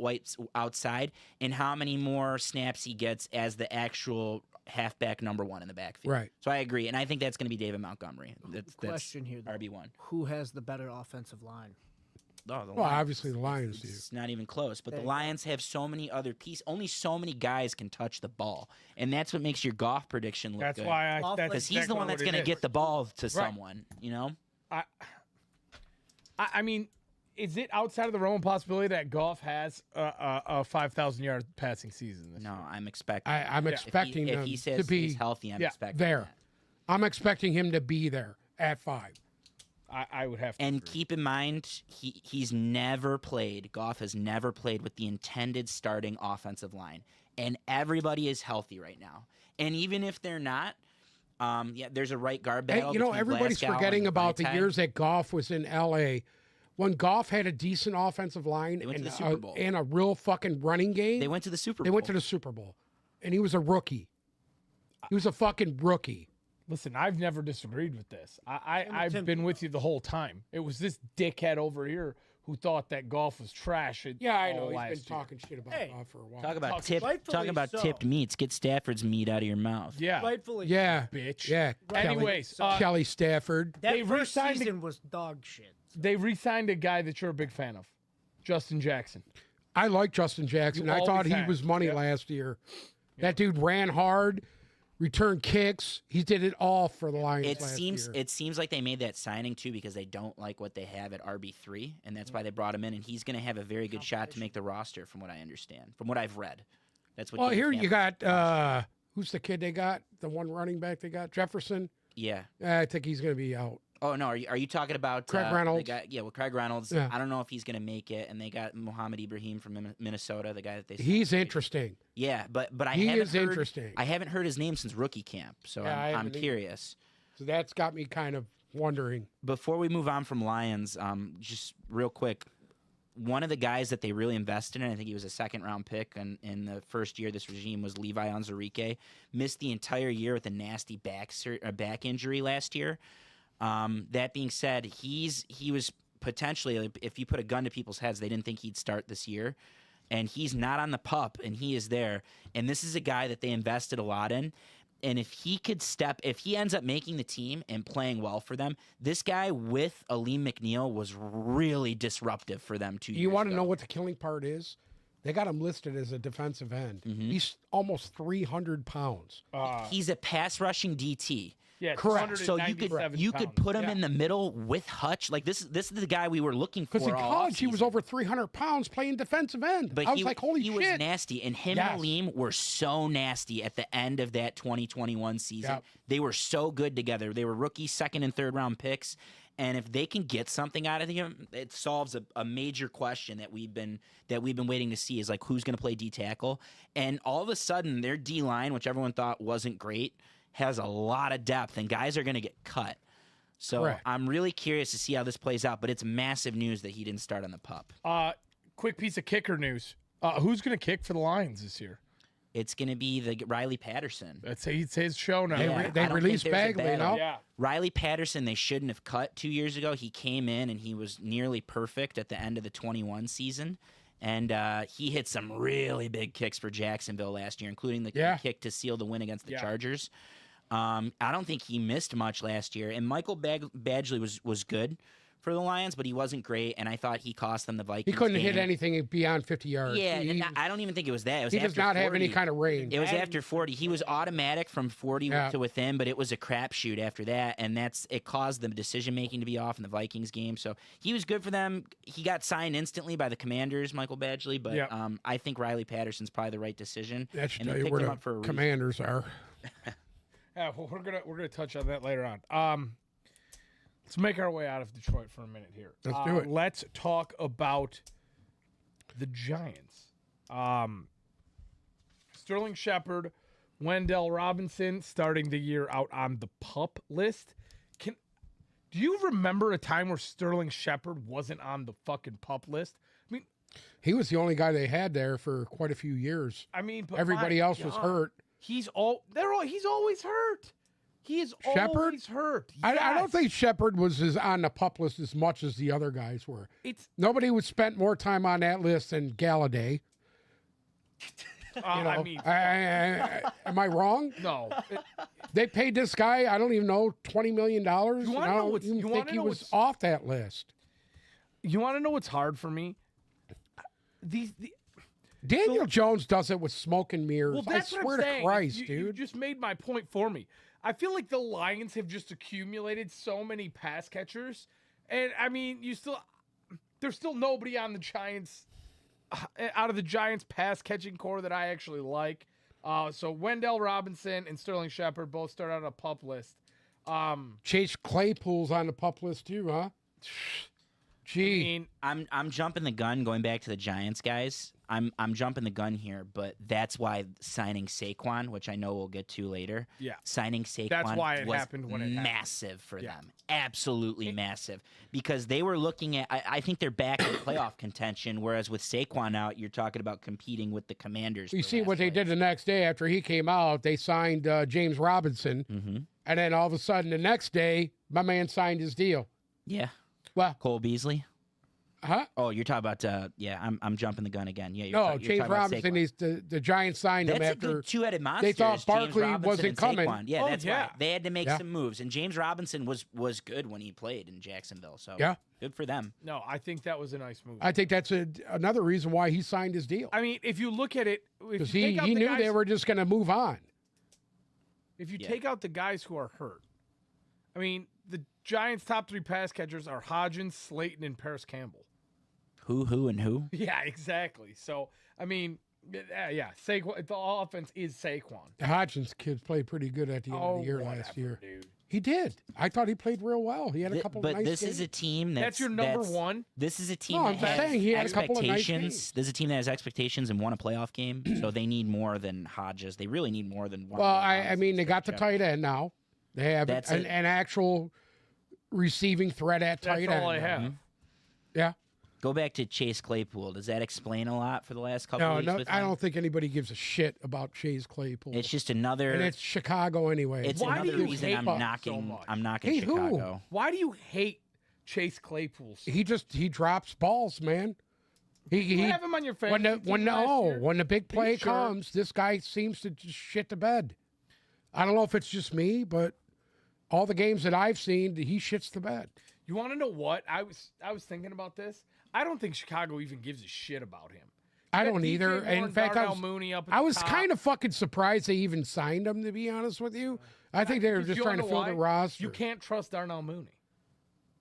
outside, and how many more snaps he gets as the actual halfback number 1 in the backfield. Right. So I agree, and I think that's going to be David Montgomery. That's Question here, though. RB1. Who has the better offensive line? Oh, the Well, Lions. obviously the Lions do. It's not even close. But There the you go. Lions have so many other pieces. Only so many guys can touch the ball, and that's what makes your Goff prediction look That's good. why Off- that's because he's the exactly one that's what going it to is. get the ball to someone. You know. I mean, is it outside of the realm of possibility that Goff has a 5,000 yard passing season this No, year? I'm expecting. I'm expecting if him he to says be he's healthy, I'm yeah, expecting there. that. I'm expecting him to be there at 5. I would have to. And agree. keep in mind, he's never played. Goff has never played with the intended starting offensive line, and everybody is healthy right now. And even if they're not, there's a right guard Hey, battle. you know, between everybody's Glasgow forgetting and about the Vaitai. years that Goff was in L.A. When Goff had a decent offensive line They went to and, the Super Bowl. and a real fucking running game. They went to the Super Bowl. They went to the Super Bowl, and he was a rookie. He was a fucking rookie. Listen, I've never disagreed with this. I've Tim been with you the whole time. It was this dickhead over here who thought that golf was trash. Yeah, I know. all He's last been year. talking shit about Hey, Goff for a while. Talk about Rightfully so. tipped meats. Get Stafford's meat out of your mouth. Yeah, Rightfully. Yeah, bitch. yeah. Anyways, Kelly Stafford. That They first re-signed the- season was dog shit. they re-signed a guy that you're a big fan of, Justin Jackson. I like Justin Jackson. You I thought always he have. was money Yep. last year. That dude ran hard, returned kicks. He did it all for the Lions It last seems year. it seems like they made that signing too because they don't like what they have at RB3, and that's why they brought him in. And he's going to have a very good shot to make the roster, from what I understand, from what I've read. That's what. Well, Dave here Camp- you got who's the kid they got? The one running back they got, Jefferson. Yeah. I think he's going to be out. Oh no, are you talking about Craig the Reynolds? guy, well, Craig Reynolds. Yeah. I don't know if he's going to make it, and they got Mohamed Ibrahim from Minnesota, the guy that they. He's signed. interesting. Yeah, but I He haven't is heard, interesting. I haven't heard his name since rookie camp, so Yeah, I I'm haven't either. curious. So that's got me kind of wondering. Before we move on from Lions, just real quick, one of the guys that they really invested in, I think he was a second-round pick in the first year of this regime, was Levi Onwuzurike. Missed the entire year with a nasty back injury last year. That being said, he was potentially, if you put a gun to people's heads, they didn't think he'd start this year. And he's not on the pup, and he is there. And this is a guy that they invested a lot in. And if he ends up making the team and playing well for them, this guy with Aleem McNeil was really disruptive for them 2 years You want to ago. know what the killing part is? They got him listed as a defensive end. Mm-hmm. He's almost 300 pounds. He's a pass rushing DT. Yeah, Correct. So you could 297 put him pounds. in the middle with Hutch. Like this is the guy we were looking for. Because in all college, he was offseason. over 300 pounds playing defensive end. But I was like, holy he shit. was nasty, and him Yes. and Aleem were so nasty at the end of that 2021 season. Yep. They were so good together. They were rookie second and third round picks, and if they can get something out of him, it solves a major question that we've been waiting to see is like who's going to play D tackle. And all of a sudden, their D line, which everyone thought wasn't great, has a lot of depth, and guys are going to get cut. So Correct. I'm really curious to see how this plays out. But it's massive news that he didn't start on the pup. Quick piece of kicker news. Who's going to kick for the Lions this year? It's going to be the Riley Patterson. It's his show now. They, Yeah. re- they I don't released think there's a Bagley, battle. no? Yeah. Riley Patterson, they shouldn't have cut 2 years ago. He came in and he was nearly perfect at the end of the 21 season. And he hit some really big kicks for Jacksonville last year, including the Yeah. kick to seal the win against the Yeah. Chargers. I don't think he missed much last year. And Michael Badgley was good for the Lions, but he wasn't great. And I thought he cost them the Vikings. He couldn't game. hit anything beyond 50 yards. Yeah, He, and I don't even think it was that. It was he does after not have any 40. kind of range. It was after 40. He was automatic from 40 Yeah. to within, but it was a crapshoot after that, and it caused the decision making to be off in the Vikings game. So he was good for them. He got signed instantly by the Commanders, Michael Badgley, but Yeah. I think Riley Patterson's probably the right decision. That should and they tell you picked where him the up for a reason. Commanders are. Yeah, well, we're gonna touch on that later on. Let's make our way out of Detroit for a minute here. Let's do it. Let's talk about the Giants. Sterling Shepard, Wendell Robinson starting the year out on the PUP list. Do you remember a time where Sterling Shepard wasn't on the fucking PUP list? He was the only guy they had there for quite a few years. But Everybody my else was God, hurt. He's always hurt. He is Shepard? always hurt. I don't Yes. think Shepard was on the pup list as much as the other guys were. It's Nobody would spent more time on that list than Galladay. You know, I mean, am I wrong? no. They paid this guy, I don't even know, $20 million. You wanna and I know don't what's- even you think wanna he know was what's- off that list. You want to know what's hard for me? Daniel Jones does it with smoke and mirrors. Well, that's I what swear I'm to saying. Christ, You dude. just made my point for me. I feel like the Lions have just accumulated so many pass catchers, and I mean, there's still nobody on the Giants out of the Giants pass catching core that I actually like. So Wendell Robinson and Sterling Shepard both start on a PUP list. Chase Claypool's on the pup list too, huh? I Gee. mean, I'm jumping the gun going back to the Giants guys. I'm jumping the gun here, but that's why signing Saquon, which I know we'll get to later. Yeah. Signing Saquon That's why it was happened when it happened. massive for Yeah. them. Absolutely massive. Because they were looking at I think they're back in playoff contention, whereas with Saquon out, you're talking about competing with the Commanders. You for see last what they place. did the next day after he came out. They signed James Robinson, Mm-hmm. and then all of a sudden the next day, my man signed his deal. Yeah. Well, Cole Beasley. huh? Oh, you're talking about I'm jumping the gun again. Yeah, you're No, you're James talking about Robinson. Saquon. The Giants signed him That's a after. good two-headed monster. they thought is James Barkley Robinson wasn't and coming. Saquon. Yeah, Oh, that's yeah. why they had to make Yeah. some moves, and James Robinson was good when he played in Jacksonville. So Yeah. good for them. no, I think that was a nice move. I think that's another reason why he signed his deal I mean, if you look at it, if because you he take out he the knew guys, they were just going to move on. if you Yeah. take out the guys who are hurt, I mean, the Giants' top three pass catchers are Hodgins, Slayton, and Paris Campbell. Who, and who? Yeah, exactly. So, I mean, yeah, Saquon. The offense is Saquon. The Hodgins kid played pretty good at the end of the year last whatever, year. dude. He did. I thought he played real well. He had a couple But of nice this games. is a team That's your number one. This is a team No, that I'm has saying he had a couple of nice expectations. games. This is a team that has expectations and won a playoff game, so they need more than Hodges. They really need more than one. Well, of those I Hodges mean, they got the to tight end now. They have That's an actual receiving threat at That's tight all I end. have. Mm-hmm. Yeah. Go back to Chase Claypool. Does that explain a lot for the last couple No, weeks? no, with I him? don't think anybody gives a shit about Chase Claypool. It's just another. and it's Chicago anyway. It's Why do another you reason hate I'm Buck so knocking. much? I'm knocking Hate who? Chicago. Why do you hate Chase Claypool? So he drops balls, man. He you have him on your fantasy when team last year? when the big play sure? comes, this guy seems to just shit the bed. I don't know if it's just me, but all the games that I've seen, he shits the bed. You want to know what? I was thinking about this. I don't think Chicago even gives a shit about him. I Yeah, don't DJ either. Moore In and fact, Darnell Mooney up at I the was top. kind of fucking surprised they even signed him, to be honest with you. I think they were Because just you trying to wanna fill know the why? roster. You can't trust Darnell Mooney.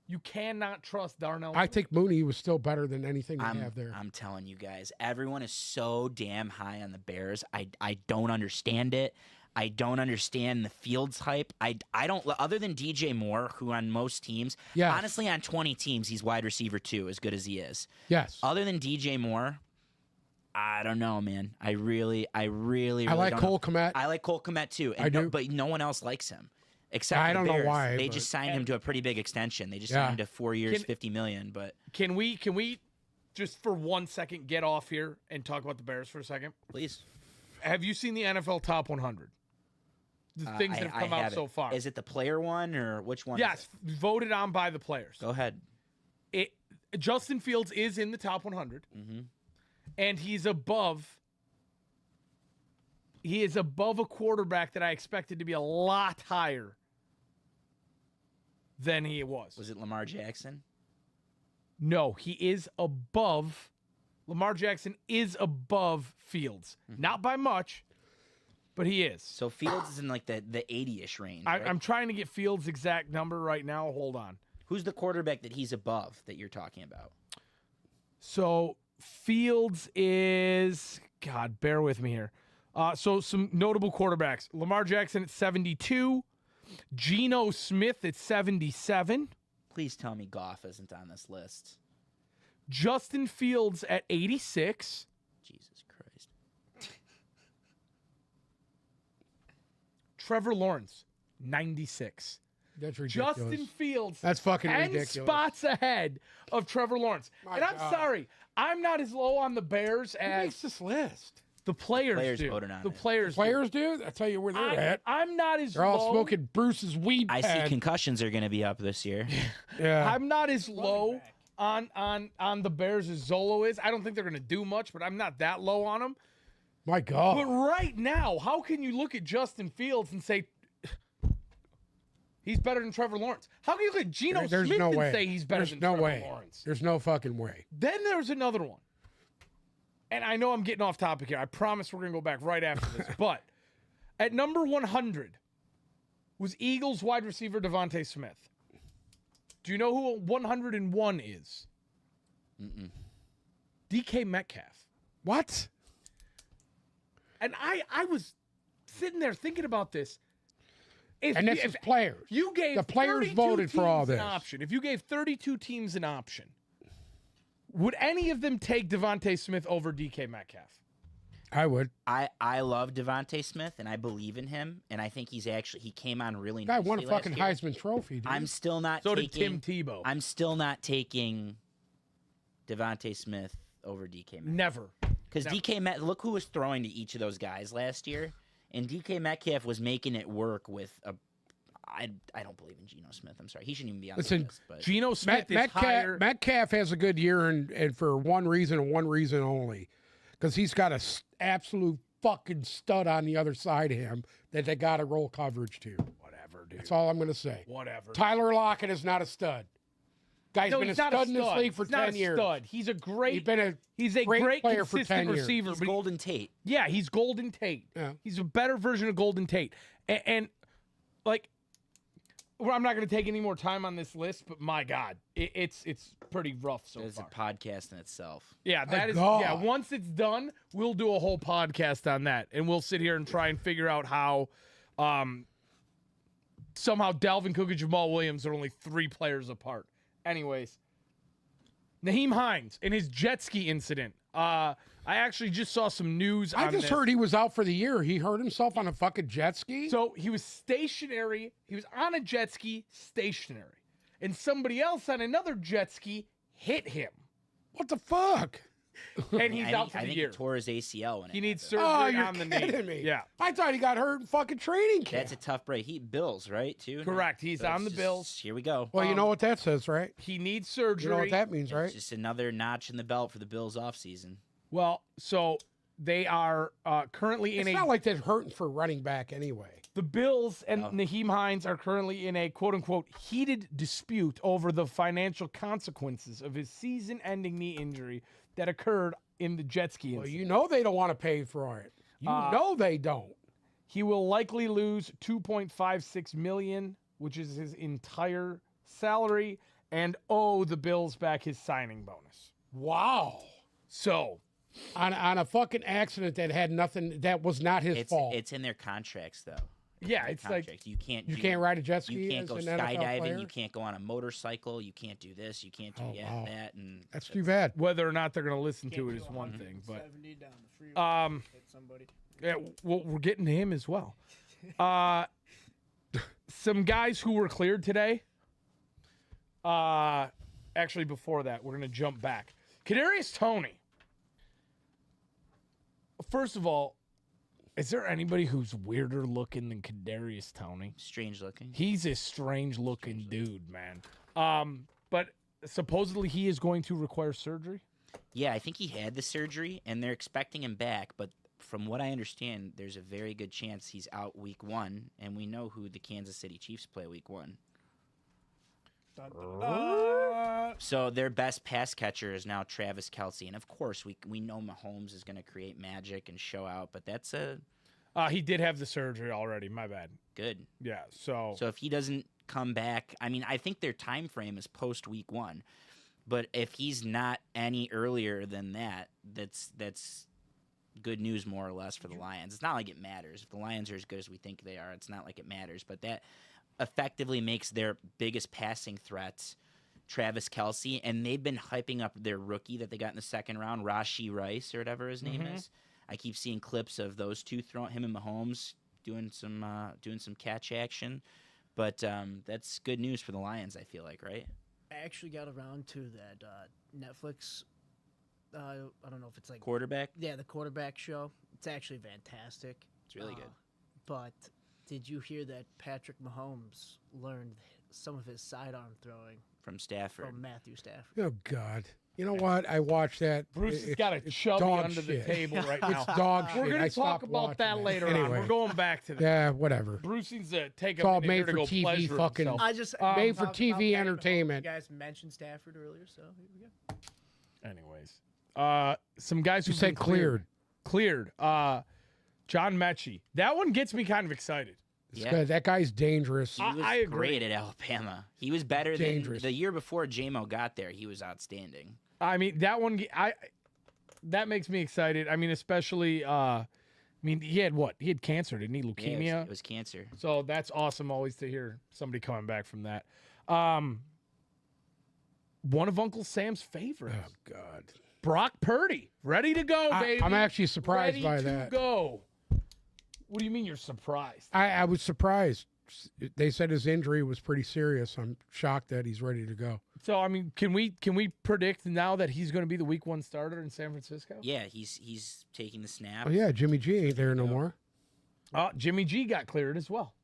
You cannot trust Darnell I Mooney. think Mooney was still better than anything they have there. I'm telling you guys, everyone is so damn high on the Bears. I don't understand it. I don't understand the Fields hype. I don't, other than DJ Moore, who on most teams, Yes. honestly, on 20 teams, he's wide receiver 2, as good as he is. Yes. Other than DJ Moore, I don't know, man. I really I like don't Cole know. Kmet. I like Cole Kmet too. And I do. But no one else likes him. Except I the don't know Bears. why, They but- just signed him to a pretty big extension. They just Yeah. signed him to 4 years, Can- $50 million. But Can we just for 1 second get off here and talk about the Bears for a second? please, Have you seen the NFL Top 100? The things that have come out haven't. so far. Is it the player one or which one? Yes, voted on by the players. Go ahead. Justin Fields is in the top 100, Mm-hmm. and he's above. He is above a quarterback that I expected to be a lot higher than he was. Was it Lamar Jackson? No, he is above. Lamar Jackson is above Fields, not by much, but he is. So Fields is in like the 80-ish range. right? I'm trying to get Fields' exact number right now. Hold on. Who's the quarterback that he's above that you're talking about? So Fields is, God, bear with me here. So some notable quarterbacks: Lamar Jackson at 72, Geno Smith at 77, Please tell me Goff isn't on this list. Justin Fields at 86, Jesus Christ. Trevor Lawrence 96. That's ridiculous. Justin Fields That's fucking 10 ridiculous. spots ahead of Trevor Lawrence. My and I'm God. sorry, I'm not as low on the Bears Who as makes this list? the players, Players do. voted on the it. players, do. Players do? I'll tell you where they're at. I'm not as They're all low. smoking Bruce's weed I pen. see concussions are going to be up this year. Yeah. I'm not as low on the Bears as Zolo is. I don't think they're going to do much, but I'm not that low on them. My God. But right now, how can you look at Justin Fields and say he's better than Trevor Lawrence? How can you look at Geno There's Smith no and way. say he's better There's than no Trevor way. Lawrence? There's no fucking way. Then there's another one. And I know I'm getting off topic here. I promise we're going to go back right after this. But at number 100 was Eagles wide receiver Devontae Smith. Do you know who 101 is? DK Metcalf. What? And I was sitting there thinking about this. And this is players. You gave The players 32 voted for all teams an this. option. If you gave 32 teams an option, would any of them take Devontae Smith over DK Metcalf? I would. I love Devontae Smith, and I believe in him, and I think he came on really Guy nicely won a last fucking year. Heisman Trophy, dude. I'm still not So did taking Tim Tebow. I'm still not taking Devontae Smith over DK Metcalf. Never. Because DK Met, look who was throwing to each of those guys last year, and DK Metcalf was making it work with a. I don't believe in Geno Smith. I'm sorry, he shouldn't even be on Listen, the list. But Geno Smith is higher. Metcalf has a good year, and for one reason and one reason only, because he's got a absolute fucking stud on the other side of him that they got to roll coverage to. Whatever, dude. That's all I'm going to say. Whatever. Tyler Lockett is not a stud. Guy's No, been a he's not stud in this league for He's not 10 a years. stud. He's a great. He's a great great player for consistent 10 years. receiver. he's but Golden Tate. yeah, he's Golden Tate. Yeah. He's a better version of Golden Tate. And like, well, I'm not going to take any more time on this list, but my God, it's pretty rough so It's a far. podcast in itself. Yeah, that is. God. Yeah, once it's done, we'll do a whole podcast on that, and we'll sit here and try and figure out how, somehow Dalvin Cook and Jamal Williams are only 3 players apart. Anyways, Naheem Hines and his jet ski incident. I actually just saw some news. I on just this. heard he was out for the year. He hurt himself on a fucking jet ski. So he was stationary. He was on a jet ski, stationary, and somebody else on another jet ski hit him, What the fuck? and he's out for I the think year. he tore his ACL when He it needs happened. surgery Oh, you're on the knee. kidding me. Yeah, I thought he got hurt in fucking training camp. That's a tough break. He Bills, right? Too. correct. He's So on it's the just- Bills. Here we go. Well, you know what that says, right? He needs You surgery. know what that means, right? It's just another notch in the belt for the Bills offseason. Well, so they are currently in It's a. not like they're hurting for running back anyway. The Bills and Oh. Naheem Hines are currently in a quote-unquote heated dispute over the financial consequences of his season-ending knee injury that occurred in the jet ski Well, incident. you know they don't want to pay for it. You know they don't. He will likely lose $2.56 million, which is his entire salary, and owe the Bills back his signing bonus. Wow. So, On a fucking accident that had nothing, that was not his fault. It's in their contracts though. yeah, it's like Contracts. You can't. You do- can't ride a jet ski You can't as go an NFL skydiving. player? You can't go on a motorcycle. You can't do this. You can't do wow. that. And That's too bad. whether or not they're going to listen to Can't it be is going one thing, but 70 down the freeway. Hit somebody. yeah, well, we're getting to him as well. Some guys who were cleared today. Actually, before that, we're going to jump back. Kadarius Toney. First of all, is there anybody who's weirder looking than Kadarius Toney? strange looking. He's a strange looking dude, man. But supposedly he is going to require surgery. Yeah, I think he had the surgery, and they're expecting him back. But from what I understand, there's a very good chance he's out week 1, and we know who the Kansas City Chiefs play week 1. Dun, dun, dun. So their best pass catcher is now Travis Kelce, and of course we know Mahomes is going to create magic and show out, but that's a He did have the surgery already. My bad. good. Yeah. So So if he doesn't come back, I mean, I think their time frame is post week 1, but if he's not any earlier than that, that's good news more or less for the Lions. It's not like it matters. If the Lions are as good as we think they are, it's not like it matters, but that effectively makes their biggest passing threats Travis Kelce, and they've been hyping up their rookie that they got in the second round, Rashee Rice or whatever his name is. I keep seeing clips of those two throwing him and Mahomes doing some catch action, but that's good news for the Lions. I feel like, right? I actually got around to that Netflix. I don't know if it's like Quarterback, the quarterback show. It's actually fantastic. it's really good. But did you hear that Patrick Mahomes learned some of his sidearm throwing From Stafford. from Matthew Stafford? Oh God. You know what? I watched that. Bruce has It's- got a it's chubby dog under the shit. table right now. It's dog shit. We're going I to talk stopped about watching that later on. Anyway. We're going back to that. Yeah, whatever. Bruce needs to take It's a all minute made here to for go TV pleasure fucking- himself. I just Made for talking about TV Patrick Mahomes. entertainment. You guys mentioned Stafford earlier, so here we go. Anyways, some guys who You said cleared. Cleared. John Mechie. That one gets me kind of excited. It's Yeah. good. That guy's dangerous. He was I agree. great at Alabama. He was better Dangerous. than the year before JMO got there. He was outstanding. I mean, that one, that makes me excited. I mean, especially, he had what? He had cancer, didn't he? Yeah, Leukemia. it was cancer. So that's awesome always to hear somebody coming back from that. One of Uncle Sam's favorites, Oh God. Brock Purdy, ready to go, baby. I'm actually surprised ready by to that. go. What do you mean you're surprised? I was surprised. They said his injury was pretty serious. I'm shocked that he's ready to go. So I mean, can we predict now that he's going to be the Week 1 starter in San Francisco? Yeah, he's taking the snap. Oh yeah, Jimmy G ain't there no more. Jimmy G got cleared as well.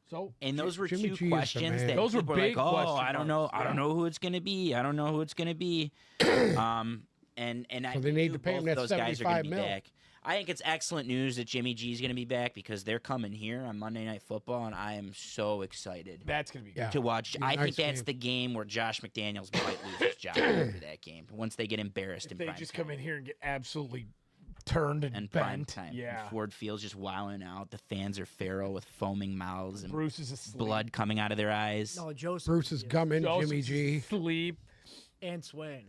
So And those were Jimmy two G is the questions man. that Those were people big like, oh, question I don't know, marks, I don't yeah. know who it's gonna be. I don't know who it's gonna be. And I So they need knew to pay him both that those guys are gonna 75 be mil. back. I think it's excellent news that Jimmy G is gonna be back because they're coming here on Monday Night Football, and I am so excited that's going to be good. Yeah. to watch. Be a I nice think that's game. the game where Josh McDaniels might lose his job after that game once they get embarrassed If in they prime just time. come in here and get absolutely turned and, and prime bent. time. Yeah. Ford Field's just wilding out. The fans are feral with foaming mouths and Bruce is asleep. blood coming out of their eyes. No, Joseph. Bruce is gumming, Joseph's Jimmy G, Asleep. and swaying.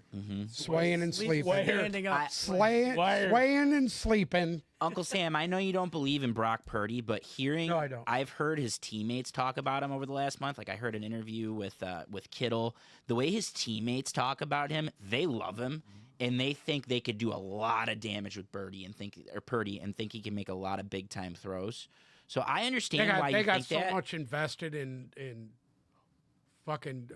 swaying and sleeping. Standing up. Swaying and sleeping. Uncle Sam, I know you don't believe in Brock Purdy, but No, I don't. I've heard his teammates talk about him over the last month. Like I heard an interview with Kittle. The way his teammates talk about him, they love him, and they think they could do a lot of damage with Purdy and think he can make a lot of big time throws. So I understand why They you got think so that. much invested in fucking.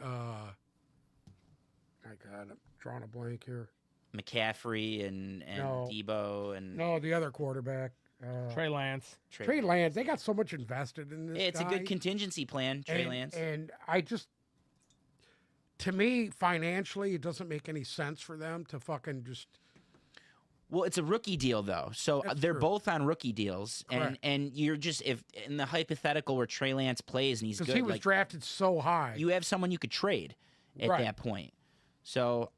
My God, I'm drawing a blank here. McCaffrey and No. Debo and No, the other quarterback, Trey Lance. Trey Lance. They got so much invested in this. It's a guy. good contingency plan, Trey and, Lance. And I just, to me, financially, it doesn't make any sense for them to fucking just. Well, it's a rookie deal though, so That's they're true. both on rookie deals, Correct. and you're just if in the hypothetical where Trey Lance plays and he's Because good, he was like drafted so high. you have someone you could trade at Right. that point. So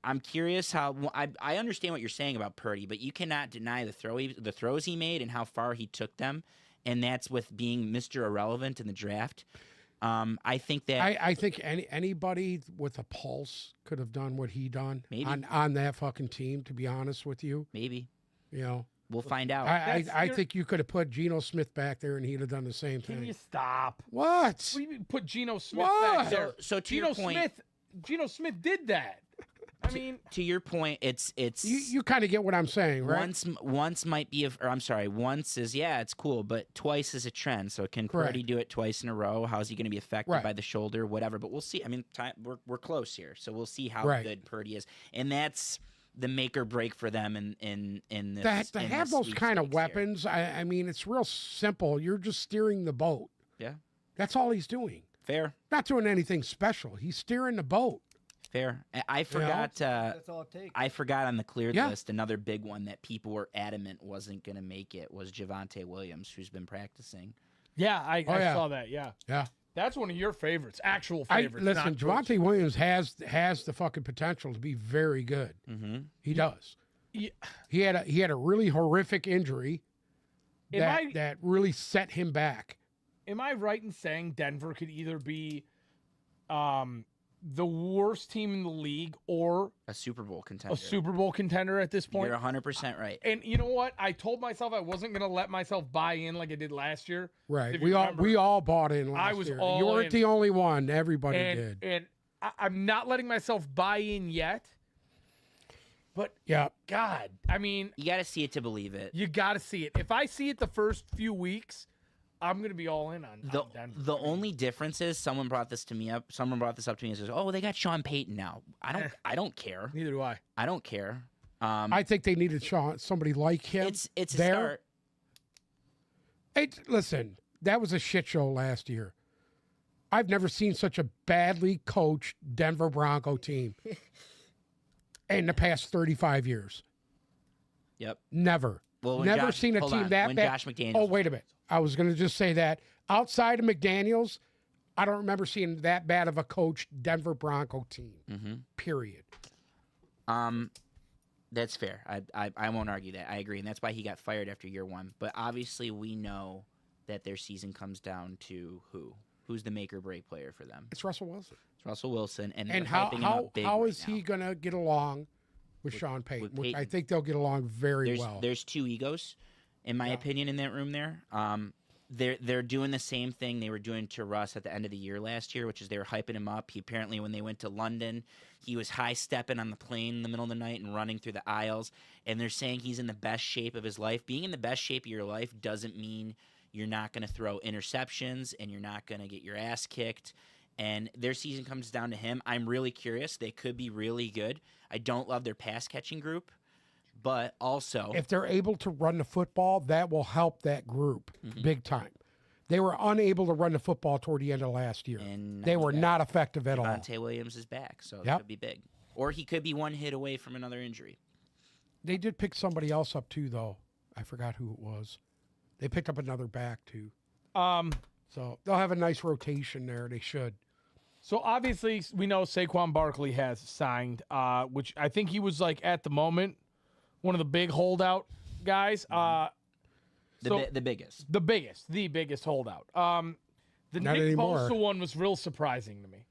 I'm curious how I understand what you're saying about Purdy, but you cannot deny the throws he made and how far he took them, and that's with being Mr. Irrelevant in the draft. I think that I think anybody with a pulse could have done what he done Maybe. on that fucking team. To be honest with you, maybe you know, we'll find out. I think you could have put Geno Smith back there and he'd have done the same Can thing. you stop? What? What do you mean put Geno Smith What? back there? So to Geno your point, Smith did that. I mean, to your point, it's You kind of get what I'm saying, right? once might be or I'm sorry, once is it's cool, but twice is a trend. So can Correct. Purdy do it twice in a row? How's he going to be affected Right. by the shoulder, whatever? But we'll see. I mean, we're close here, so we'll see how Right. good Purdy is, and that's the make or break for them in this. To in have this those kind of sweepstakes here. weapons, I mean, it's real simple. You're just steering the boat. Yeah, That's all he's doing. fair, Not doing anything special. He's steering the boat. fair. I forgot. That's all it takes. I forgot on the cleared Yeah. list. Another big one that people were adamant wasn't going to make it was Javonte Williams, who's been practicing. yeah, I yeah. saw that. Yeah, Yeah. that's one of your favorites, actual I favorites. listen. not George. Javonte Williams has the fucking potential to be very good. Mm-hmm. He does. Yeah. He had a really horrific injury Am that really set him back. Am I right in saying Denver could either be the worst team in the league or A Super Bowl contender. a Super Bowl contender at this point? You're 100% right. And you know what? I told myself I wasn't going to let myself buy in like I did last year. Right. If We you all remember. we all bought in last I was year. all You weren't in. the only one. Everybody And did. and I'm not letting myself buy in yet. But Yeah. God, I mean, You got to see it to believe it. you got to see it. If I see it the first few weeks, I'm going to be all in on Denver. The only difference is someone brought this up to me and says, "Oh, they got Sean Payton now." I don't care. Neither do I. I don't care. I think they needed somebody like him. It's a there. start. Listen, that was a shit show last year. I've never seen such a badly coached Denver Bronco team in the past 35 years. Yep. Never. Well, when Never Josh- seen a hold team on. that When bad. Josh McDaniels Oh, was wait a minute. I was going to just say that. Outside of McDaniels, I don't remember seeing that bad of a coached Denver Bronco team. Mm-hmm. Period. That's fair. I won't argue that. I agree, and that's why he got fired after year one. But obviously, we know that their season comes down to who's the make or break player for them. It's Russell Wilson. It's Russell Wilson, and And they're hyping him up big how right is now. he going to get along with Sean Payton? with Which I Payton. think they'll get along very well. There's two egos, in my Yeah. opinion, in that room there. They're doing the same thing they were doing to Russ at the end of the year last year, which is they were hyping him up. He apparently, when they went to London, he was high stepping on the plane in the middle of the night and running through the aisles. And they're saying he's in the best shape of his life. Being in the best shape of your life doesn't mean you're not going to throw interceptions and you're not going to get your ass kicked. And their season comes down to him. I'm really curious. They could be really good. I don't love their pass catching group, but also If they're able to run the football, that will help that group Mm-hmm. big time. They were unable to run the football toward the end of last year. And They now were you got not effective at all. Javonte Williams is back, so that Yep. could be big. Or he could be one hit away from another injury. They did pick somebody else up too, though. I forgot who it was. They picked up another back too. So they'll have a nice rotation there. They should. So obviously we know Saquon Barkley has signed, which I think he was like at the moment one of the big holdout guys. So- The biggest. The biggest holdout. The Not Nick anymore. Bosa one was real surprising to me.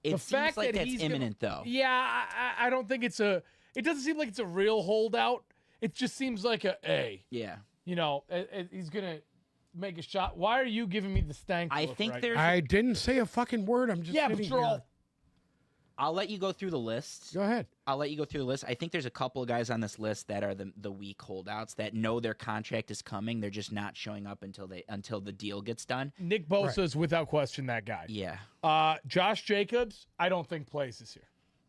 It the seems fact like that that's he's gonna- imminent, though. Yeah, I don't think it's a. It doesn't seem like it's a real holdout. It just seems like Yeah. he's gonna make a shot. Why are you giving me the stank? I look think right there's. I didn't say a fucking word. I'm just Yeah, but sitting you're here. all. I'll let you go through the list. Go ahead. I'll let you go through the list. I think there's a couple of guys on this list that are the weak holdouts that know their contract is coming. They're just not showing up until the deal gets done. Nick Bosa is without question that guy. Yeah. Josh Jacobs, I don't think plays this year.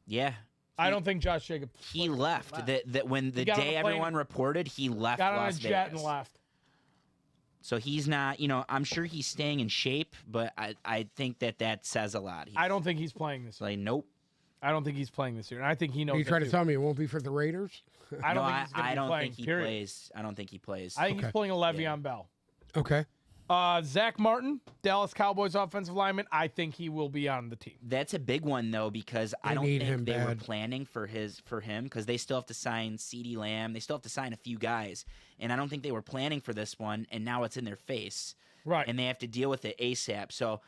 Yeah. I don't think Josh Jacobs He left. That when the got on day a plane everyone reported, he left got on a Las jet Vegas. and left. So he's not, I'm sure he's staying in shape, but I think that says a lot. He's I don't think he's playing this year. like, nope. I don't think he's playing this year, and I think he knows. Are you that trying to too. tell me it won't be for the Raiders? I don't No, think he's going to I be don't playing. think he period. plays. I don't think he plays. I think Okay. he's playing a Le'Veon Bell. Okay. Zach Martin, Dallas Cowboys offensive lineman. I think he will be on the team. That's a big one though, because I They don't need think him they were bad. planning for him, because they still have to sign CeeDee Lamb. They still have to sign a few guys, and I don't think they were planning for this one. And now it's in their face, Right. and they have to deal with it ASAP. So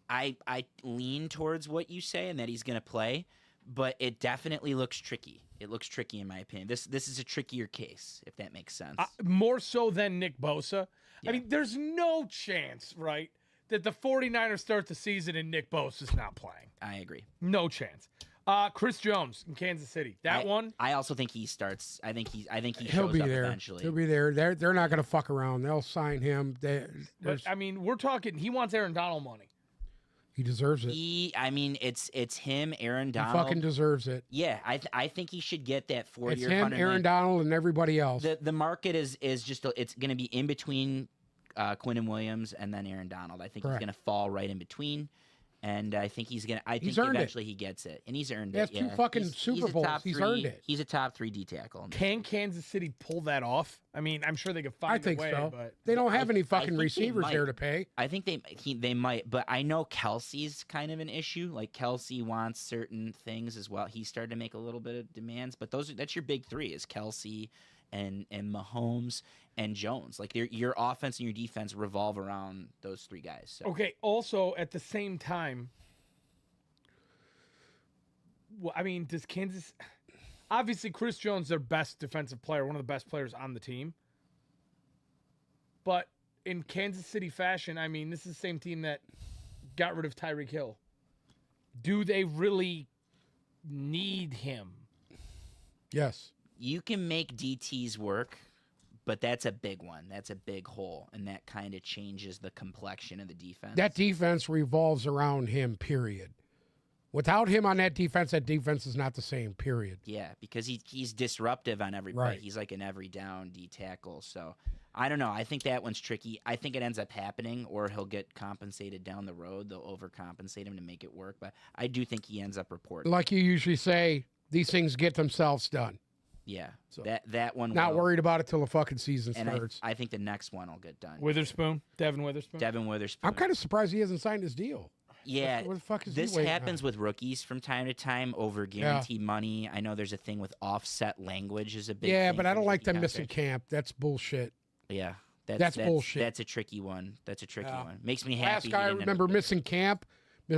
I lean towards what you say and that he's going to play, but it definitely looks tricky. It looks tricky in my opinion. This is a trickier case, if that makes sense. More so than Nick Bosa. Yeah. I mean, there's no chance, right, that the 49ers start the season and Nick Bosa's not playing. I agree. No chance. Chris Jones in Kansas City. That one, I also think he starts. I think he He'll shows be up there. eventually. He'll be there. They're not going to fuck around. They'll sign him. but I mean, we're talking, he wants Aaron Donald money. He deserves it. He It's him, Aaron Donald. fucking deserves it. Yeah, I think he should get that 4 It's year. him, Aaron Donald, and everybody else. The market is just it's going to be in between Quinnen Williams and then Aaron Donald. I think Correct. he's going to fall right in between, and I think he's going to. I think He's earned it. eventually he gets it, and he's earned He has it. two yeah. fucking He's Super a Bowls. top He's three- earned it. He's a top 3 D tackle. Can Kansas City pull that off? I mean, I'm sure they could find I think a way, so. but They don't have any I fucking think they receivers might. there to pay. I think they might, but I know Kelsey's kind of an issue. Like Kelsey wants certain things as well. He started to make a little bit of demands, but that's your big 3 is Kelsey and Mahomes and Jones. Like your offense and your defense revolve around those 3 guys. So. okay. Also, at the same time, well, I mean, does Kansas? Obviously, Chris Jones, their best defensive player, one of the best players on the team. But in Kansas City fashion, I mean, this is the same team that got rid of Tyreek Hill. Do they really need him? Yes. You can make DTs work, but that's a big one. That's a big hole, and that kind of changes the complexion of the defense. That defense revolves around him, period. Without him on that defense is not the same, period. Yeah, because he's disruptive on every play. Right. He's like an every down D tackle. So I don't know. I think that one's tricky. I think it ends up happening, or he'll get compensated down the road. They'll overcompensate him to make it work. But I do think he ends up reporting. Like you usually say, these things get themselves done. Yeah, So, that one. Not will. worried about it till the fucking season And starts. I think the next one will get done. Witherspoon, Devin Witherspoon. Devin Witherspoon. I'm kind of surprised he hasn't signed his deal. Yeah, What the fuck is he this waiting happens on? with rookies from time to time over guaranteed money. I know there's a thing with offset language is a big Yeah, thing but I for don't like rookie them missing contracts. camp. That's bullshit. Yeah, That's bullshit. That's a tricky one. That's a tricky Yeah. one. Makes me Last happy. he guy I didn't end up remember there. missing camp,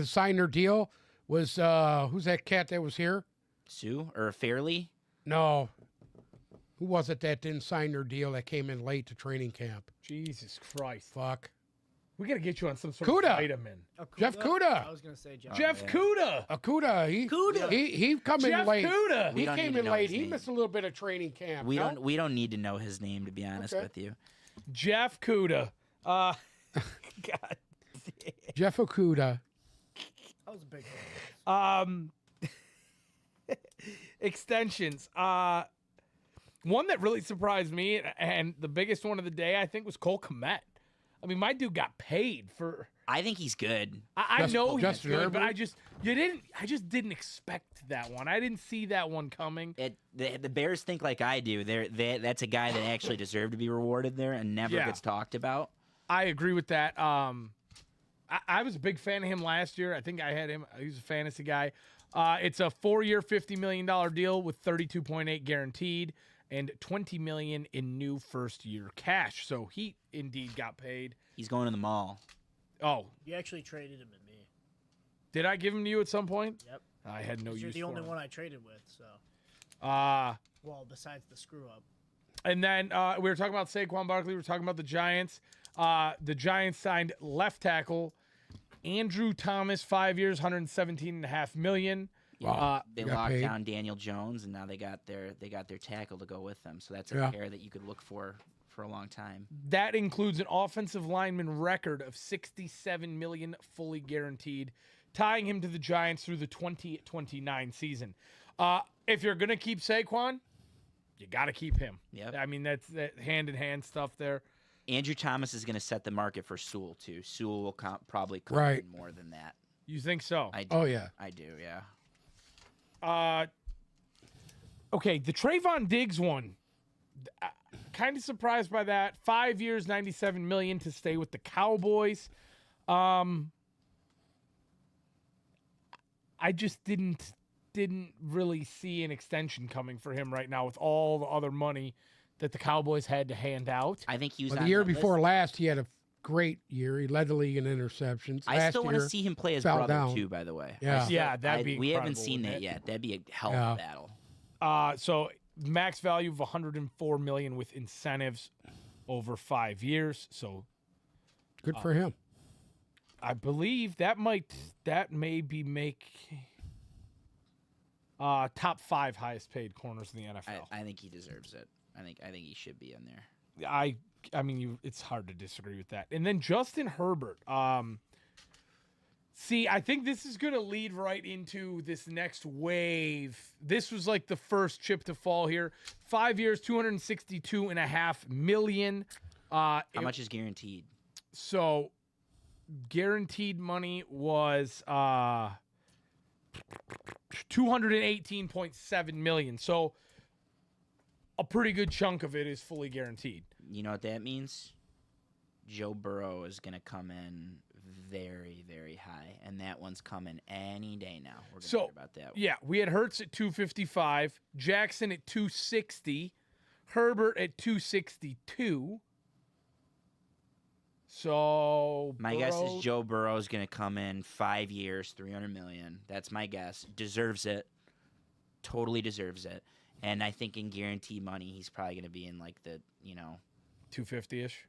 signed their deal, was who's that cat that was here? Sue or Fairley. No. Who was it that didn't sign their deal that came in late to training camp? Jesus Christ. Fuck. We got to get you on some sort Kuda. of vitamin. Jeff Kuda. I was gonna say Jeff. Jeff yeah. Kuda. Akuda. He come Jeff in late. Kuda. We He don't came need to in know late. his He name. missed a little bit of training camp. We no? don't need to know his name, to be honest Okay. with you. Jeff Kuda. God. Jeff Okuda. I was a big fan. Extensions. One that really surprised me, and the biggest one of the day, I think, was Cole Kmet. I mean, my dude got paid for. I think he's good. I Just- know he's Justin good, but Herbert? I just didn't expect that one. I didn't see that one coming. The Bears think like I do. That's a guy that actually deserved to be rewarded there and never Yeah. gets talked about. I agree with that. I was a big fan of him last year. I think I had him. He was a fantasy guy. It's a 4-year, $50 million deal with 32.8 guaranteed and $20 million in new first-year cash. So he indeed got paid. He's going to the mall. Oh, You actually traded him at me. did I give him to you at some point? Yep. I had no 'Cause use You're the for only him. one I traded with. So, well, besides the screw up. And then we were talking about Saquon Barkley. We were talking about the Giants. The Giants signed left tackle Andrew Thomas, 5 years, $117.5 million. Wow. They Got locked paid. down Daniel Jones, and now they got their tackle to go with them. So that's a Yeah. pair that you could look for a long time. That includes an offensive lineman record of $67 million fully guaranteed, tying him to the Giants through the 2029 season. If you're gonna keep Saquon, you got to keep him. Yep. I mean, that's that hand-in-hand stuff there. Andrew Thomas is going to set the market for Sewell too. Sewell will probably come Right. in more than that. You think so? I do. Oh, yeah. I do. Yeah. Okay, the Trayvon Diggs one. kind of surprised by that. 5 years, $97 million to stay with the Cowboys. I just didn't really see an extension coming for him right now with all the other money that the Cowboys had to hand out. I think he was Well, on the year that before list. last, he had a great year. He led the league in interceptions. I Last still want to year, see him play his fell brother down. too. By the way, Yeah. Yeah, that'd be we haven't incredible, seen wouldn't that it? yet. That'd be a hell Yeah. of a battle. So max value of $104 million with incentives over 5 years. So good for him. I believe that maybe make top 5 highest paid corners in the NFL. I think he deserves it. I think he should be in there. I mean, it's hard to disagree with that. And then Justin Herbert. See, I think this is going to lead right into this next wave. This was like the first chip to fall here. 5 years, $262.5 million. How much is guaranteed? So guaranteed money was $218.7 million. So a pretty good chunk of it is fully guaranteed. You know what that means? Joe Burrow is going to come in very, very high, and that one's coming any day now. We're going to hear about that one. Yeah, we had Hurts at 255, Jackson at 260, Herbert at 262. So My guess Burrow- is Joe Burrow is going to come in 5 years, $300 million. That's my guess. Deserves it. Totally deserves it. And I think in guaranteed money, he's probably going to be in like the, 250-ish.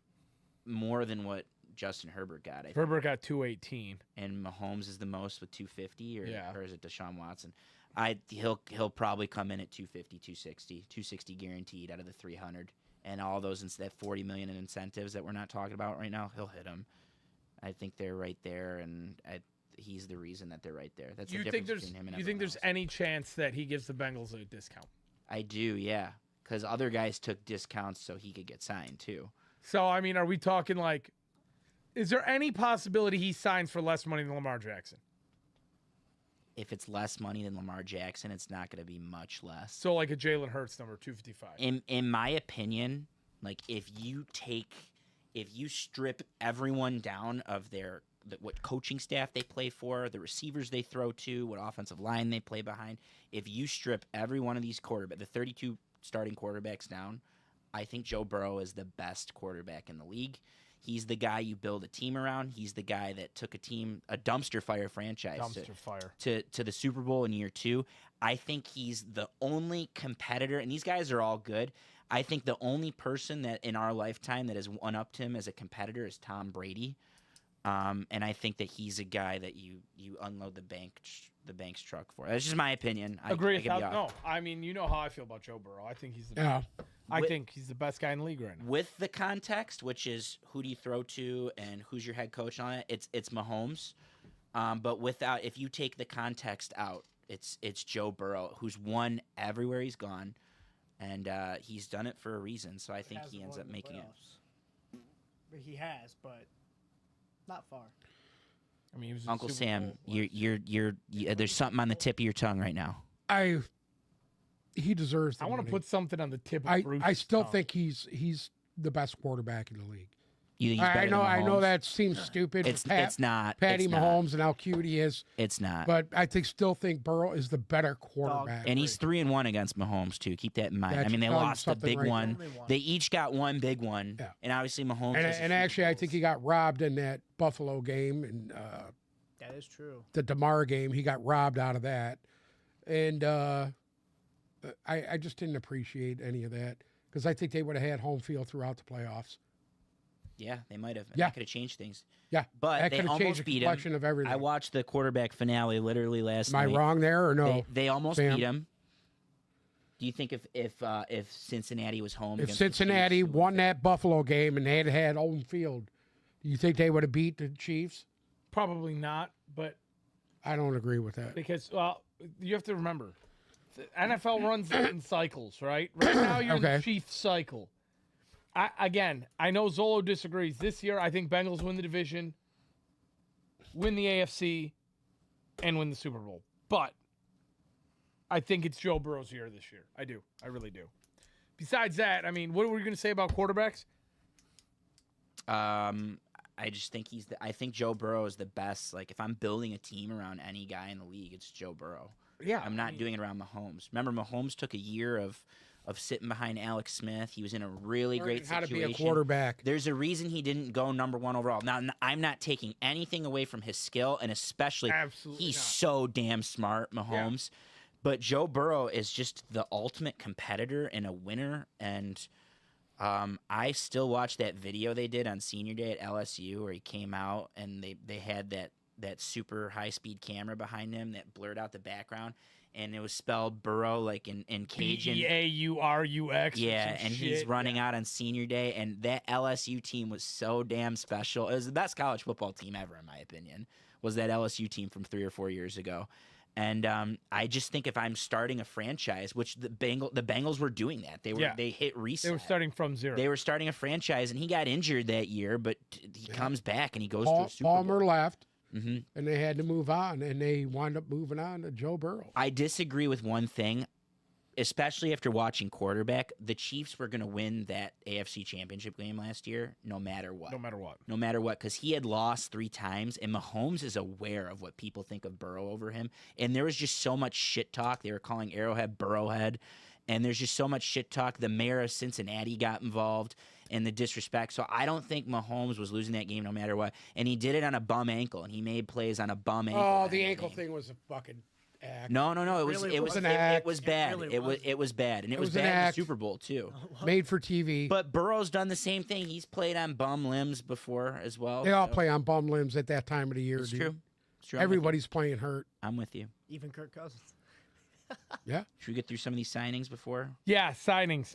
more than what Justin Herbert got. I think. Herbert got 218. And Mahomes is the most with 250, Yeah. or is it Deshaun Watson? He'll probably come in at 250, 260 guaranteed out of the 300, and all those that 40 million in incentives that we're not talking about right now, he'll hit them. I think they're right there, and he's the reason that they're right there. That's the difference between him and you think everyone there's else. any chance that he gives the Bengals a discount? I do, yeah, because other guys took discounts so he could get signed too. So I mean, are we talking like? Is there any possibility he signs for less money than Lamar Jackson? If it's less money than Lamar Jackson, it's not going to be much less. So like a Jalen Hurts number 255. In my opinion, like if you strip everyone down of what coaching staff they play for, the receivers they throw to, what offensive line they play behind, if you strip every one of these the 32 starting quarterbacks down, I think Joe Burrow is the best quarterback in the league. He's the guy you build a team around. He's the guy that took a dumpster fire franchise to the Super Bowl in year 2. I think he's the only competitor, and these guys are all good. I think the only person that in our lifetime that has one-upped him as a competitor is Tom Brady. And I think that he's a guy that you unload the bank's truck for. That's just my opinion. Agree. I could be off. No, I mean, you know how I feel about Joe Burrow. I think he's the Yeah. I think he's the best guy in the league right now. With the context, which is who do you throw to and who's your head coach on it, it's Mahomes. But if you take the context out, it's Joe Burrow, who's won everywhere he's gone, and he's done it for a reason. So I think he ends up making it. He has, but not far. I mean, he was in Uncle Super Sam, Bowl once. you're there's something on the tip of your tongue right now. He deserves the I want to money. put something on the tip of I Bruce's still tongue. think he's the best quarterback in the league. You think he's better I know than Mahomes? that seems stupid. It's with not. Patty It's not. Mahomes and how cute he is, It's not. but I still think Burrow is the better quarterback. And he's 3-1 against Mahomes too. Keep that in mind. That I mean, they should tell you lost a something big right one. there. Only one. They each got one big one, Yeah. and obviously Mahomes. And, has a and few actually, I goals. think he got robbed in that Buffalo game and That is true. the DeMar game. He got robbed out of that, and I just didn't appreciate any of that because I think they would have had home field throughout the playoffs. Yeah, they might have. Yeah. That could have changed things. Yeah, But that they could have changed almost the beat him. complexion of everything. I watched the quarterback finale literally last Am I night. wrong there or no? They almost Sam? beat him. Do you think if Cincinnati was home, If against the Cincinnati Chiefs, won that Buffalo game and they had home field, do you think they would have beat the Chiefs? Probably not, but I don't agree with that. because you have to remember, the NFL runs in cycles, right? Right now you're in the Okay. Chiefs cycle. I know Zolo disagrees. This year, I think Bengals win the division, win the AFC, and win the Super Bowl. But I think it's Joe Burrow's year this year. I do. I really do. Besides that, I mean, what were you going to say about quarterbacks? I just think I think Joe Burrow is the best. Like, if I'm building a team around any guy in the league, it's Joe Burrow. Yeah, I'm not doing it around Mahomes. Remember, Mahomes took a year of sitting behind Alex Smith. He was in a really great Learning how situation. to be a quarterback. There's a reason he didn't go number 1 overall. Now, I'm not taking anything away from his skill, and especially Absolutely he's not. so damn smart, Mahomes. But Joe Burrow is just the ultimate competitor and a winner. And I still watch that video they did on Senior Day at LSU where he came out and they had that super high-speed camera behind him that blurred out the background. And it was spelled Burrow like in Cajun. Beaurux. Yeah, and he's running out on Senior Day, and that LSU team was so damn special. It was the best college football team ever, in my opinion, was that LSU team from 3 or 4 years ago. And I just think if I'm starting a franchise, which the Bengals were doing that, they hit reset. They were starting from zero. They were starting a franchise, and he got injured that year, but he comes back and he goes to a Super Bowl. Palmer left, hmm and they had to move on, and they wound up moving on to Joe Burrow. I disagree with one thing, especially after watching quarterback. The Chiefs were going to win that AFC Championship game last year, no matter what. no matter what. No matter what, because he had lost 3 times, and Mahomes is aware of what people think of Burrow over him. And there was just so much shit talk. They were calling Arrowhead Burrowhead, and there's just so much shit talk. The mayor of Cincinnati got involved in the disrespect. So I don't think Mahomes was losing that game no matter what. And he did it on a bum ankle, and he made plays on a bum ankle. Oh, that the ankle game. thing was a fucking act. No. It was Really it was was an it, act. it was bad. really It was was. bad, and it was was an bad in the act. Super Bowl too. Made for TV. But Burrow's done the same thing. He's played on bum limbs before as well. They all so play on bum limbs at that time of the year. It's dude. true. It's true. I'm with you. Everybody's playing hurt. I'm with you. Even Kirk Cousins. Yeah. Should we get through some of these signings before? Yeah, signings.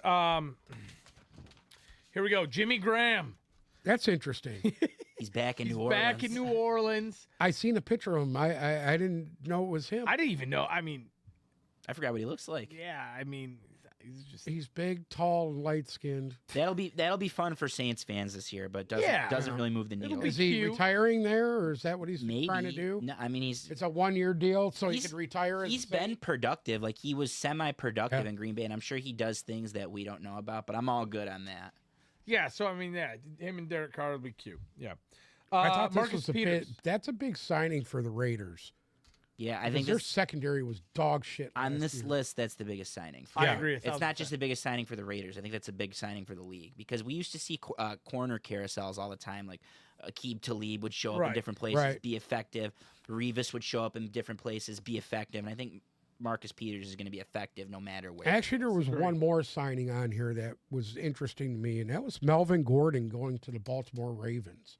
Here we go. Jimmy Graham. That's interesting. He's back in He's New Orleans. back in New Orleans. I seen a picture of him. I didn't know it was him. I didn't even know. I mean, I forgot what he looks like. yeah, I mean, he's just. He's big, tall, and light skinned. That'll be fun for Saints fans this year, but Yeah. doesn't really move the It'll needle. be Is he cute. retiring there, or is that what he's Maybe trying to do? No, I mean he's It's a 1-year deal, so he He's- could retire. as he's a Saint? been productive. Like he was semi-productive Yeah. in Green Bay, and I'm sure he does things that we don't know about. But I'm all good on that. Yeah, so I mean, yeah, him and Derek Carr will be cute. Yeah. I thought this Marcus was a Peters. bit. That's a big signing for the Raiders. Yeah, I Because think their this, secondary was dog shit. on last this year. list, that's the biggest signing. I Yeah. agree. It's not just the biggest signing for the Raiders. I think that's a big signing for the league because we used to see corner carousels all the time. Like Aqib Talib would show up in Right, different places, right. be effective. Revis would show up in different places, be effective. And I think Marcus Peters is going to be effective no matter where. Actually, there was Agree. one more signing on here that was interesting to me, and that was Melvin Gordon going to the Baltimore Ravens.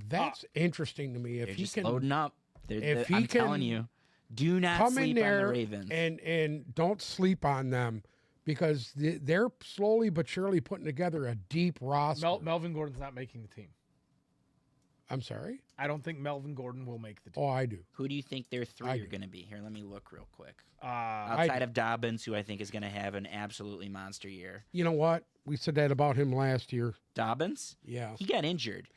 That's interesting to me. If They're he just can loading up. if he I'm telling can you, do not come sleep in there on the Ravens. and don't sleep on them, because they're slowly but surely putting together a deep roster. Melvin Gordon's not making the team. I'm sorry. I don't think Melvin Gordon will make the team. Oh, I do. Who do you think their 3 I are do. going to be? Here, let me look real quick. I Outside of Dobbins, who I think is going to have an absolutely monster year. You know what? We said that about him last year. Dobbins, Yeah. he got injured,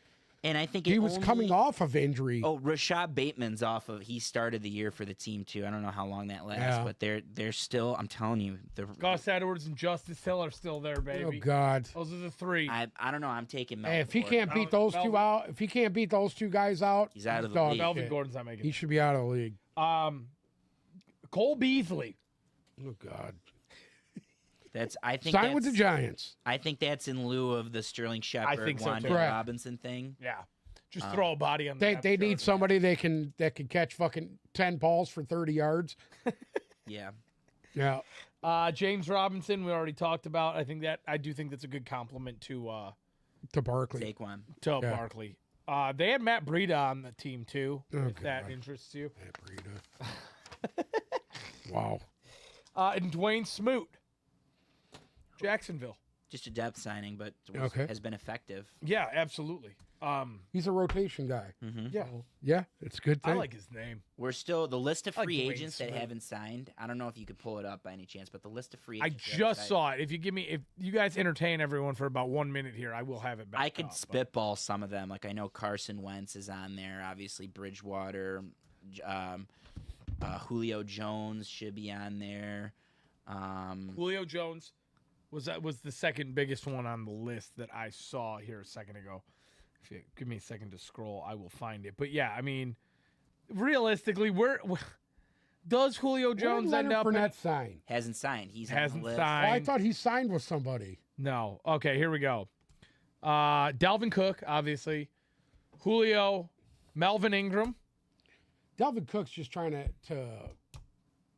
and I think He it was only- coming off of injury. Oh, Rashad Bateman's off of. He started the year for the team too. I don't know how long that lasts, Yeah. but they're still. I'm telling you, Gus Edwards and Justice Hill are still there, Oh, baby. God. Those are the 3. I don't know. I'm taking. Hey, Melvin if he Gordon. can't beat those two Melvin- out, if he can't beat those two guys out, He's out of the dog league. Melvin shit. Gordon's not making He it. should be out of the league. Cole Beasley. Oh God. That's. I think. Sign with the that's- Giants. I think that's in lieu of the Sterling Shepard, think so, Wanda too. Correct. Robinson thing. Yeah. Just throw a body on the They depth they need chart. somebody that can catch fucking 10 balls for 30 yards. Yeah. Yeah. James Robinson, we already talked about. I do think that's a good compliment to To Barkley. Saquon. Yeah. Barkley. They had Matt Breida on the team too, Oh, if that God. interests you. Yeah, Breida. Wow. And Dwayne Smoot, Jacksonville. Just a depth signing, but Okay. has been effective. Yeah, absolutely. He's a rotation guy. Yeah, Yeah, it's a good I thing. like his name. We're still the list of I like free Dwayne agents that Smoot. haven't signed. I don't know if you could pull it up by any chance, but the list of free I agents. that haven't just signed- saw it. If you guys entertain everyone for about 1 minute here, I will have it back. I could up, but- spitball some of them. Like I know Carson Wentz is on there. Obviously Bridgewater, Julio Jones should be on there. Julio Jones was the second biggest one on the list that I saw here a second ago. If you give me a second to scroll, I will find it. But yeah, I mean, realistically, does Julio Jones end up? Fournette sign? Hasn't signed. He's on Hasn't the list. signed. Oh, I thought he signed with somebody. No. Okay, here we go. Dalvin Cook, obviously. Julio, Melvin Ingram. Delvin Cook's just trying to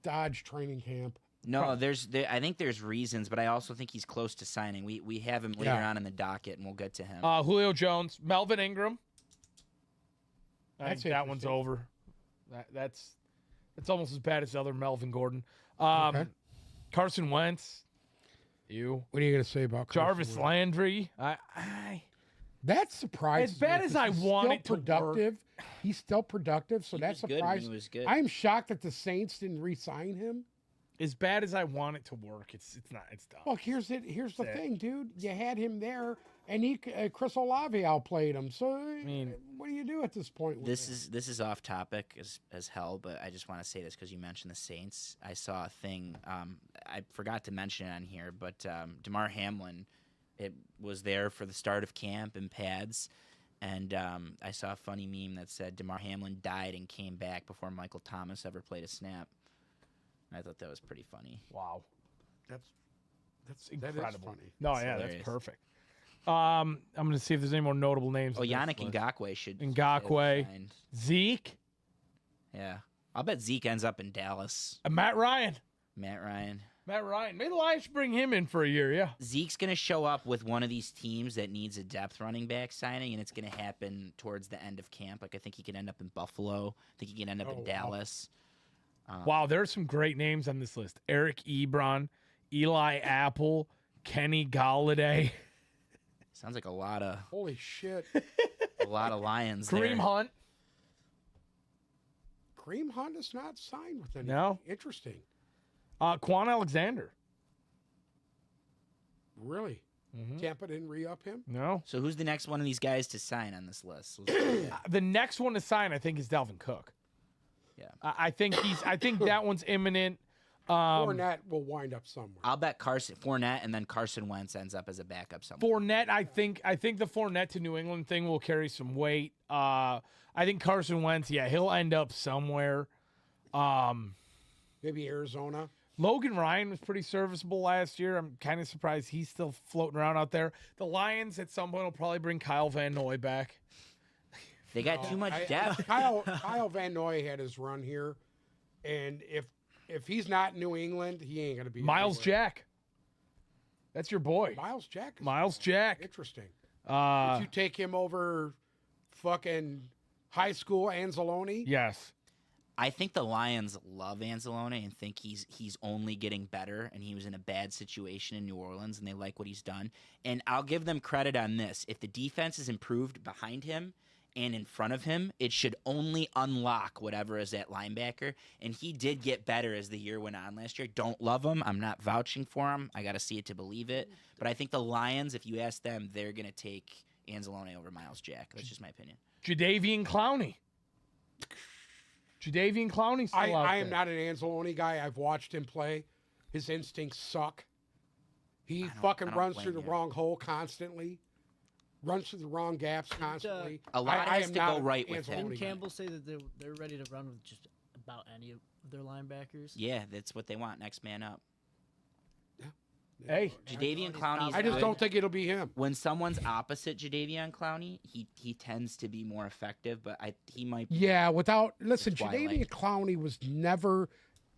dodge training camp. No, I think there's reasons, but I also think he's close to signing. We have him later on in the docket, and we'll get to him. Julio Jones, Melvin Ingram. I That's think that one's interesting. over. That's almost as bad as the other Melvin Gordon. Okay. Carson Wentz. You. What are you going to say about Carson Jarvis Wentz? Landry. That surprises As bad me, as 'cause I he's want still it to work. productive. He's still productive, so He that's was good when surprising. he was good. I'm shocked that the Saints didn't re-sign him. As bad as I want it to work, it's not. It's done. Well, here's the Sad. thing, dude. You had him there, and Chris Olave outplayed him. So, mean, what do you do at this point? With This him? is off topic as hell, but I just want to say this because you mentioned the Saints. I saw a thing. I forgot to mention it on here, but Damar Hamlin, it was there for the start of camp in pads, and I saw a funny meme that said Damar Hamlin died and came back before Michael Thomas ever played a snap. I thought that was pretty funny. Wow. That That's is incredible. funny. No, That's yeah, hilarious. that's perfect. I'm going to see if there's any more notable names. Oh, on this Yannick list. Ngakoue should. Ngakoue. have signed. Zeke, Yeah, I'll bet Zeke ends up in Dallas. Matt Ryan. Matt Ryan. Maybe the Lions should bring him in for a year, yeah. Zeke's going to show up with one of these teams that needs a depth running back signing, and it's going to happen towards the end of camp. Like, I think he could end up in Buffalo. I think he can end up Oh, in wow. Dallas. Wow, there's some great names on this list. Eric Ebron, Eli Apple, Kenny Galladay, Sounds like a lot of Holy shit. Lions Kareem there. Hunt. Kareem Hunt is not signed with anything. No. Interesting. Quan Alexander. Really? Mhm. Tampa didn't re-up him? No. So who's the next one of these guys to sign on this list? Let's do that. The next one to sign, I think, is Dalvin Cook. Yeah. I think that one's imminent. Fournette will wind up somewhere. I'll bet Fournette, and then Carson Wentz ends up as a backup somewhere. Fournette, I think the Fournette to New England thing will carry some weight. I think Carson Wentz, yeah, he'll end up somewhere. Maybe Arizona. Logan Ryan was pretty serviceable last year. I'm kind of surprised he's still floating around out there. The Lions at some point will probably bring Kyle Van Noy back. They got too much depth. Kyle Van Noy had his run here, and if he's not in New England, he ain't gonna be. Miles anywhere. Jack. That's your boy. Miles Jack. is Miles Jack. Interesting. Uh, Would you take him over fucking high school Anzalone? yes. I think the Lions love Anzalone and think he's only getting better, and he was in a bad situation in New Orleans, and they like what he's done. And I'll give them credit on this. If the defense is improved behind him and in front of him, it should only unlock whatever is at linebacker. And he did get better as the year went on last year. Don't love him. I'm not vouching for him. I got to see it to believe it. But I think the Lions, if you ask them, they're going to take Anzalone over Miles Jack. That's just my opinion. Jadeveon Clowney. Jadeveon Clowney's still out I am there. not an Anzalone guy. I've watched him play. His instincts suck. He fucking I don't runs blame through the you. wrong hole constantly. Runs through the wrong gaps constantly. A lot I has am to not go an right with him. Anzalone Didn't guy. Campbell say that they're ready to run with just about any of their linebackers? Yeah, that's what they want. Next man up. Hey, Jadeveon Clowney's I just good. don't think it'll be him. When someone's opposite Jadeveon Clowney, he tends to be more effective, but he might be. Yeah, listen, Twilight. Jadeveon Clowney was never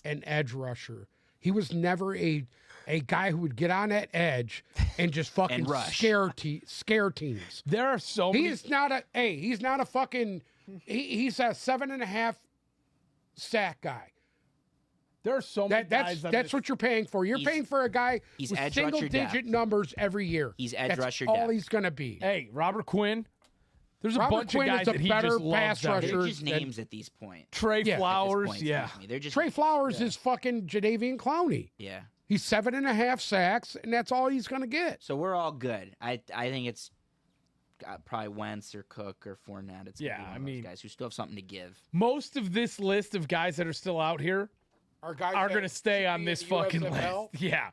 an edge rusher. He was never a guy who would get on that edge and just fucking And rush. scare teams. there are so He many. is not he's not a fucking he's a 7.5 sack guy. There are so many guys. That's what you're paying for. You're He's- paying for a guy he's with edge single rusher digit depth. numbers every year. He's edge That's rusher all depth. he's gonna be. Hey, Robert Quinn. There's a Robert bunch Quinn of is guys a that he better just loves pass out rusher. here. They're just than- names at these points. Trey Yeah, at this Flowers, Points, yeah. excuse me. They're just Trey Flowers is fucking Jadeveon Clowney. yeah. He's 7.5 sacks, and that's all he's gonna get. So we're all good. I think it's probably Wentz or Cook or Fournette. It's gonna Yeah, be one I of those mean- guys who still have something to give. Most of this list of guys that are still out here Our guys are that going to stay should on be this in the fucking USFL? list. Yeah.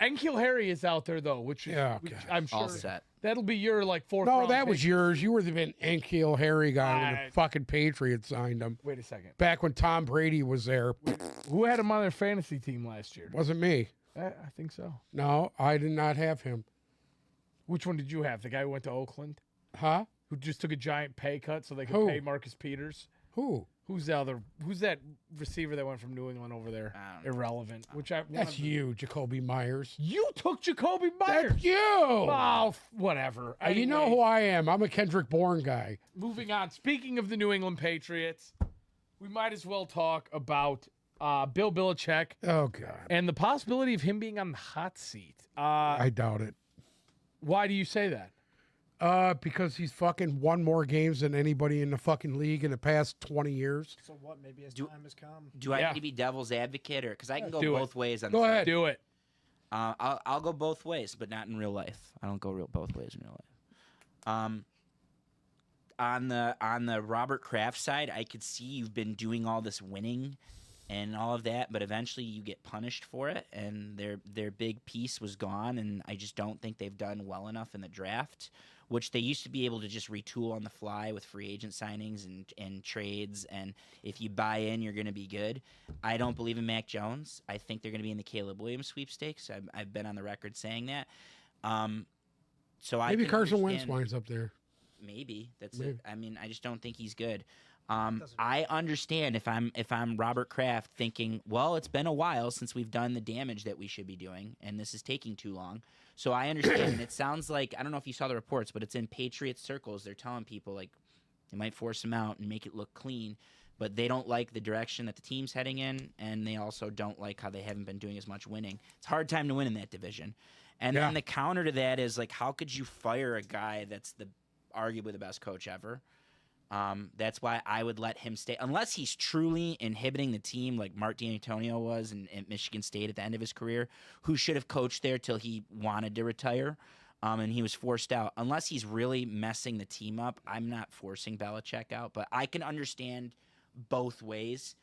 Enkil Harry is out there, though, which, Yeah, which okay. I'm sure All set. that'll be your, like, fourth No, round that was pick. yours. You were the Enkeel Harry guy when I- the fucking Patriots signed him. Wait a second. Back when Tom Brady was there. Who had him on their fantasy team last year? Wasn't me. I think so. No, I did not have him. Which one did you have? The guy who went to Oakland? Huh? Who just took a giant pay cut so they could Who? pay Marcus Peters? Who? Who's that receiver that went from New England over there? I don't know. Irrelevant. That's you, Jacoby Myers. You took Jacoby Myers. That's you. Oh, whatever. You know Anyway, who I am. I'm a Kendrick Bourne guy. moving on. Speaking of the New England Patriots, we might as well talk about Bill Belichick Oh, God. and the possibility of him being on the hot seat. I doubt it. Why do you say that? Because he's fucking won more games than anybody in the fucking league in the past 20 years. So what? Maybe his Do- time has come. Do I Yeah. need to be devil's advocate, or because I can go Do it. both ways on Go this? ahead. Do it. I'll go both ways, but not in real life. I don't go both ways in real life. On the Robert Kraft side, I could see you've been doing all this winning and all of that, but eventually you get punished for it, and their big piece was gone, and I just don't think they've done well enough in the draft, which they used to be able to just retool on the fly with free agent signings and trades, and if you buy in, you're going to be good. I don't believe in Mac Jones. I think they're going to be in the Caleb Williams sweepstakes. I've been on the record saying that. So I Maybe can Carson Wentz understand- winds up there. Maybe that's Maybe. it. I mean, I just don't think he's good. I understand if I'm Robert Kraft thinking, well, it's been a while since we've done the damage that we should be doing, and this is taking too long. So I understand, and it sounds like, I don't know if you saw the reports, but it's in Patriots circles. They're telling people like they might force him out and make it look clean, but they don't like the direction that the team's heading in, and they also don't like how they haven't been doing as much winning. It's a hard time to win in that division. And Yeah. then the counter to that is like, how could you fire a guy that's arguably the best coach ever? That's why I would let him stay, unless he's truly inhibiting the team like Mark D'Antonio was at Michigan State at the end of his career, who should have coached there till he wanted to retire, and he was forced out. Unless he's really messing the team up, I'm not forcing Belichick out, but I can understand both ways.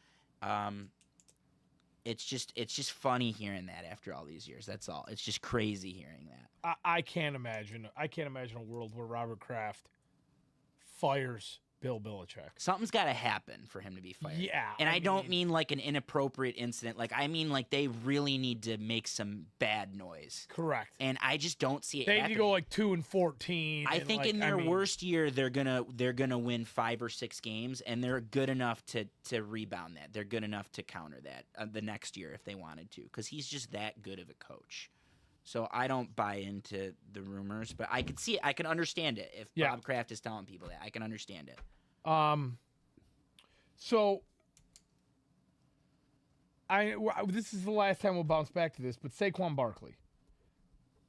It's just funny hearing that after all these years. That's all. It's just crazy hearing that. I can't imagine. I can't imagine a world where Robert Kraft fires Bill Belichick. Something's got to happen for him to be fired. Yeah, And I I don't mean- mean like an inappropriate incident. Like, I mean like they really need to make some bad noise. Correct. And I just don't see it They need to happening. go like 2-14. I and, think like, in their mean, worst year they're gonna win 5 or 6 games, and they're good enough to rebound that. They're good enough to counter that the next year if they wanted to, because he's just that good of a coach. So I don't buy into the rumors, but I could see it. I can understand it if Yeah. Bob Kraft is telling people that. I can understand it. So this is the last time we'll bounce back to this, but Saquon Barkley.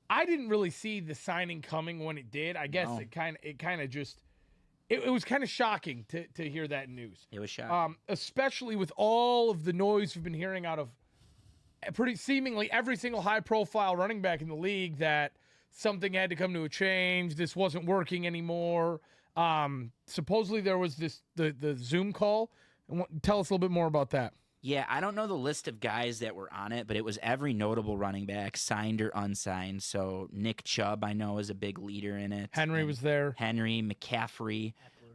I didn't really see the signing coming when it did. I guess No. it kind of just it was kind of shocking to hear that news. It was shocking. Especially with all of the noise we've been hearing out of pretty seemingly every single high profile running back in the league that something had to come to a change. This wasn't working anymore. Supposedly there was the Zoom call. Tell us a little bit more about that. Yeah, I don't know the list of guys that were on it, but it was every notable running back, signed or unsigned. So Nick Chubb, I know, is a big leader in it. Henry And was there. Henry, McCaffrey,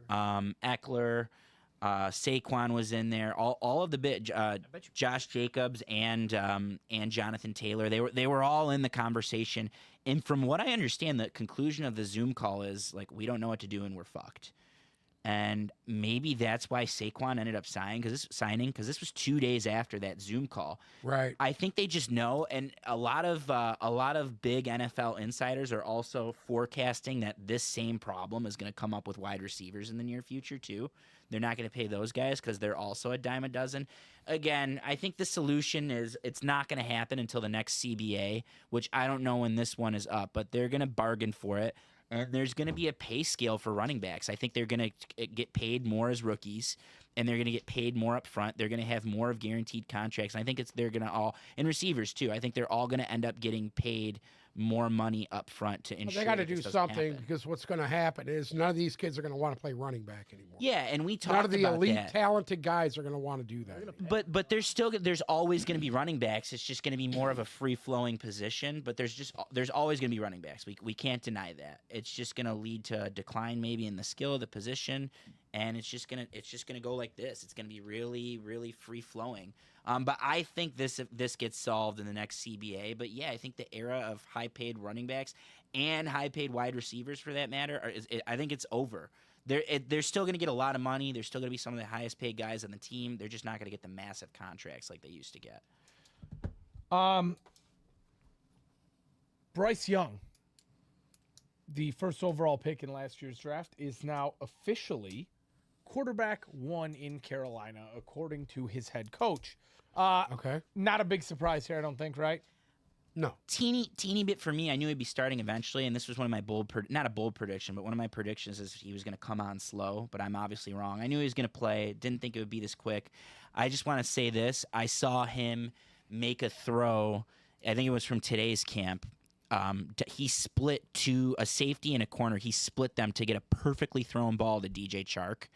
Eckler, Saquon was in there. All of the Josh Jacobs and Jonathan Taylor. They were all in the conversation. And from what I understand, the conclusion of the Zoom call is like, we don't know what to do and we're fucked. And maybe that's why Saquon ended up signing because this was 2 days after that Zoom call. Right. I think they just know, and a lot of big NFL insiders are also forecasting that this same problem is going to come up with wide receivers in the near future too. They're not going to pay those guys because they're also a dime a dozen. Again, I think the solution is it's not going to happen until the next CBA, which I don't know when this one is up, but they're going to bargain for it. And there's going to be a pay scale for running backs. I think they're going to get paid more as rookies, and they're going to get paid more up front. They're going to have more of guaranteed contracts. And I think they're going to all, and receivers too, I think they're all going to end up getting paid more money up front to ensure They got to that this do doesn't something happen. because what's going to happen is none of these kids are going to want to play running back anymore. Yeah, and we talked None of the about elite, that. talented guys are going to want to do that. anymore. But there's always going to be running backs. It's just going to be more of a free flowing position. But there's always going to be running backs. We can't deny that. It's just going to lead to a decline maybe in the skill of the position, and it's just gonna go like this. It's going to be really really free flowing. But I think this gets solved in the next CBA. But yeah, I think the era of high paid running backs and high paid wide receivers for that matter, I think it's over. They're still going to get a lot of money. They're still going to be some of the highest paid guys on the team. They're just not going to get the massive contracts like they used to get. Bryce Young, the first overall pick in last year's draft, is now officially quarterback 1 in Carolina, according to his head coach. Okay. Not a big surprise here, I don't think, right? No. Teeny bit for me. I knew he'd be starting eventually, and this was one of my not a bold prediction, but one of my predictions is he was going to come on slow, but I'm obviously wrong. I knew he was going to play. Didn't think it would be this quick. I just want to say this. I saw him make a throw. I think it was from today's camp. He split to a safety and a corner. He split them to get a perfectly thrown ball to DJ Chark.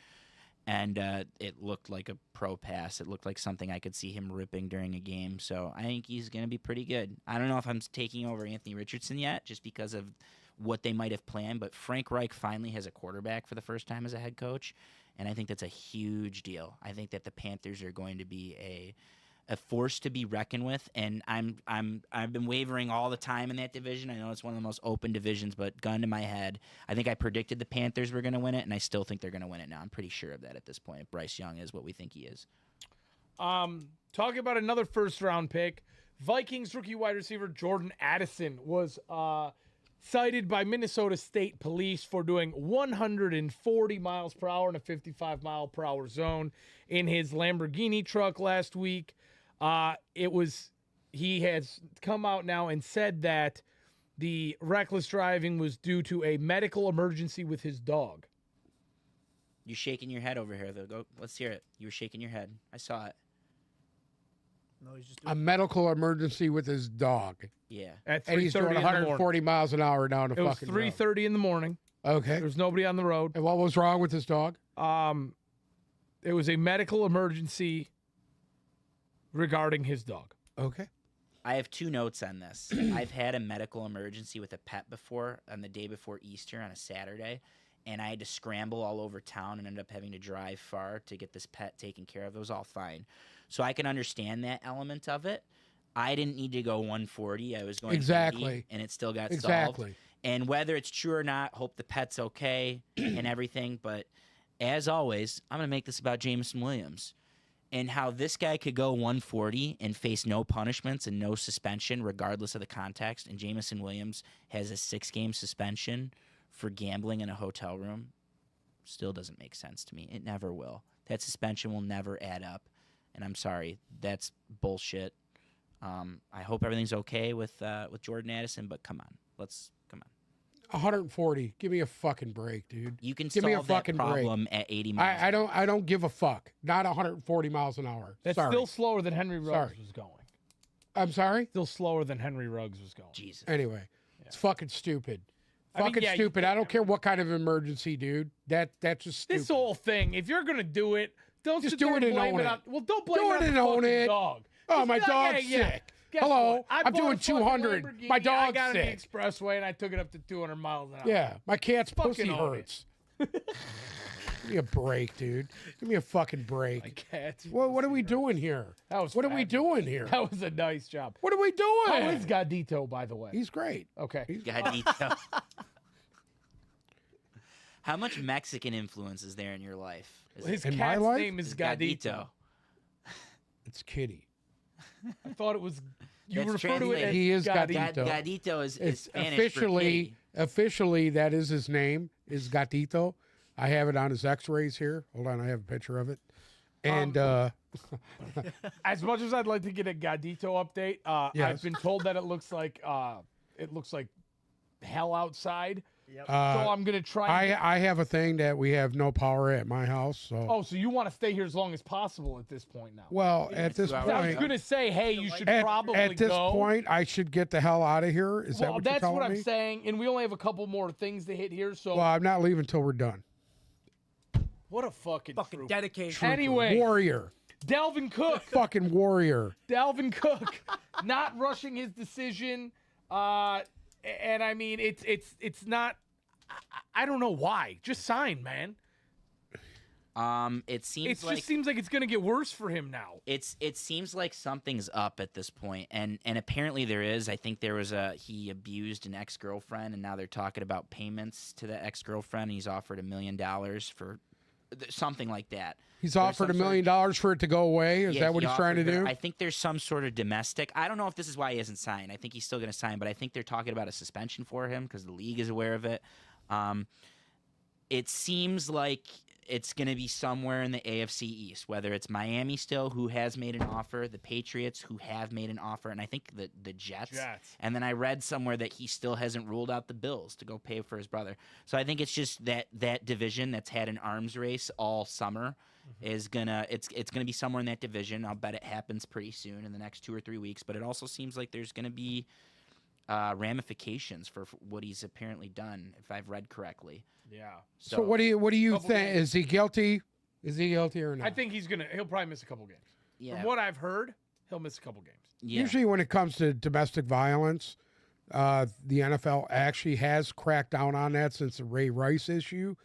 And it looked like a pro pass. It looked like something I could see him ripping during a game. So I think he's going to be pretty good. I don't know if I'm taking over Anthony Richardson yet just because of what they might have planned. But Frank Reich finally has a quarterback for the first time as a head coach. And I think that's a huge deal. I think that the Panthers are going to be a force to be reckoned with, and I've been wavering all the time in that division. I know it's one of the most open divisions, but gun to my head, I think I predicted the Panthers were going to win it, and I still think they're going to win it now. I'm pretty sure of that at this point. If Bryce Young is what we think he is. Talking about another first-round pick, Vikings rookie wide receiver Jordan Addison was cited by Minnesota State Police for doing 140 miles per hour in a 55 mile per hour zone in his Lamborghini truck last week. He has come out now and said that the reckless driving was due to a medical emergency with his dog. You're shaking your head over here, though. Go, let's hear it. You were shaking your head. I saw it. No, he's just A medical emergency with his dog. Yeah. At 3:30 And he's doing in the morning. 140 miles an hour down the It was fucking road. 3:30 in the morning. Okay. There was nobody on the road. And what was wrong with his dog? It was a medical emergency regarding his dog. Okay. I have 2 notes on this. I've had a medical emergency with a pet before on the day before Easter on a Saturday, and I had to scramble all over town and ended up having to drive far to get this pet taken care of. It was all fine. So I can understand that element of it. I didn't need to go 140. I was going 80, and it still got solved. Exactly. And whether it's true or not, hope the pet's okay and everything. But as always, I'm going to make this about Jameson Williams and how this guy could go 140 and face no punishments and no suspension regardless of the context. And Jameson Williams has a 6-game suspension for gambling in a hotel room. Still doesn't make sense to me. It never will. That suspension will never add up. And I'm sorry, that's bullshit. I hope everything's okay with Jordan Addison, but come on. Come on. 140. Give me a fucking break, dude. You can Give me a solve that fucking break. problem at 80 miles. I don't give a fuck. Not 140 miles an hour. That's Sorry. still slower than Henry Ruggs Sorry. was going. I'm sorry? Still slower than Henry Ruggs was going. Jesus. Anyway, it's fucking stupid. I mean, Fucking yeah, stupid. I don't care what kind of emergency, dude. That's just stupid. This whole thing, if you're going to do it, don't Just sit do there it and blame own it. on, well, don't blame Do it it on the and own fucking it. dog. Oh, Just my be like, dog's hey, yeah, sick. guess Hello, what? I I'm bought doing a fucking 200. Lamborghini. My I dog's got on the sick. expressway and I took it up to 200 miles an hour. Yeah, my cat's Fucking pussy own it. hurts. Give me a break, dude. Give me a fucking break. My cat's What are we doing here? That was What are we fabulous. doing here? That was a nice job. What are we doing? How is Godito, by the way? He's great. Okay. Gadito. How much Mexican influence is there in your life? His In my cat's life? name is Godito. It's Kitty. I thought it was. You That's refer to it as translated. He is Godito. Godito. Gadito is It's Spanish officially for officially that is his name is Gatito. I have it on his X-rays here. Hold on, I have a picture of it. And As much as I'd like to get a Godito update, Yes. I've been told that it looks like hell outside. Yep. So I'm gonna try. I have a thing that we have no power at my house. So Oh, so you want to stay here as long as possible at this point now? well, at this 2 hours. I was point, gonna say, hey, you should probably at this go. point, I should get the hell out of here. Is that Well, what you're that's telling what me? I'm saying, and we only have a couple more things to hit here. So Well, I'm not leaving till we're done. what a fucking troop. dedication. Anyway, Warrior, Dalvin Cook. fucking warrior. Dalvin Cook not rushing his decision. And I mean, it's not. I don't know why. Just sign, man. It seems It like just seems like it's gonna get worse for him now. it seems like something's up at this point, and apparently there is. I think there was he abused an ex-girlfriend, and now they're talking about payments to the ex-girlfriend. And he's offered $1 million for something like that. He's There's offered some $1 million for it to go away. Is Yeah, that what he he's trying to offered her- do? I think there's some sort of domestic. I don't know if this is why he hasn't signed. I think he's still going to sign, but I think they're talking about a suspension for him because the league is aware of it. It seems like it's going to be somewhere in the AFC East, whether it's Miami still, who has made an offer, the Patriots, who have made an offer, and I think the Jets. Jets. And then I read somewhere that he still hasn't ruled out the Bills to go pay for his brother. So I think it's just that division that's had an arms race all summer is it's gonna be somewhere in that division. I'll bet it happens pretty soon in the next 2 or 3 weeks. But it also seems like there's gonna be ramifications for what he's apparently done, if I've read correctly. Yeah. So what do you Couple think? games. Is he guilty? Is he guilty or not? I think he'll probably miss a couple games. Yeah, From what I've heard, he'll miss a couple games. yeah. Usually when it comes to domestic violence, the NFL actually has cracked down on that since the Ray Rice issue.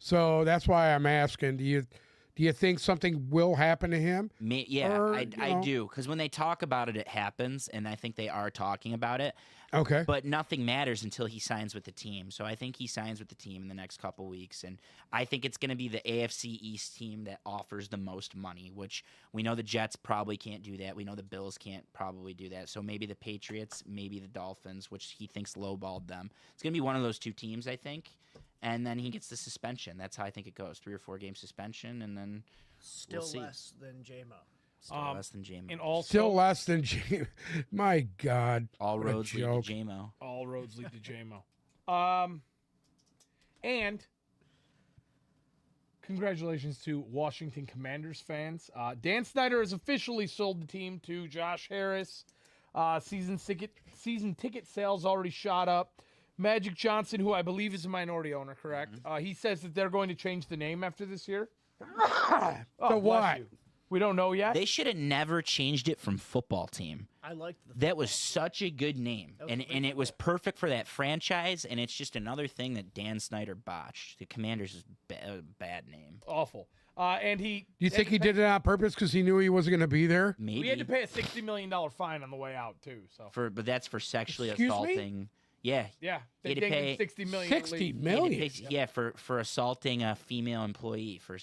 So that's why I'm asking: Do you think something will happen to him? Yeah, Or, I you know- do, because when they talk about it, it happens, and I think they are talking about it. Okay. But nothing matters until he signs with the team. So I think he signs with the team in the next couple weeks, and I think it's going to be the AFC East team that offers the most money, which we know the Jets probably can't do that. We know the Bills can't probably do that. So maybe the Patriots, maybe the Dolphins, which he thinks lowballed them. It's going to be one of those two teams, I think. And then he gets the suspension. That's how I think it goes. 3 or 4 game suspension, and then Still see. less than JMO. still less than JMO. And also, Still less than James. My God. All what a roads lead joke. to JMO. all roads lead to JMO. And congratulations to Washington Commanders fans. Dan Snyder has officially sold the team to Josh Harris. Season ticket sales already shot up. Magic Johnson, who I believe is a minority owner, correct? He says that they're going to change the name after this year. Oh, So bless what? you. We don't know yet. They should have never changed it from football team. I liked the That was such a good name, was and a great it was perfect for that franchise. And it's just another thing that Dan Snyder botched. The Commanders is a bad name. Awful. And he. Do you think he did it on purpose because he knew he wasn't going to be there? Maybe We had to pay a $60 million fine on the way out too. So but that's for sexually Excuse me? assaulting. Yeah, yeah, He they had to dinged him pay 60 million. 60 at least. he had to million. pay- yeah, for assaulting a female employee or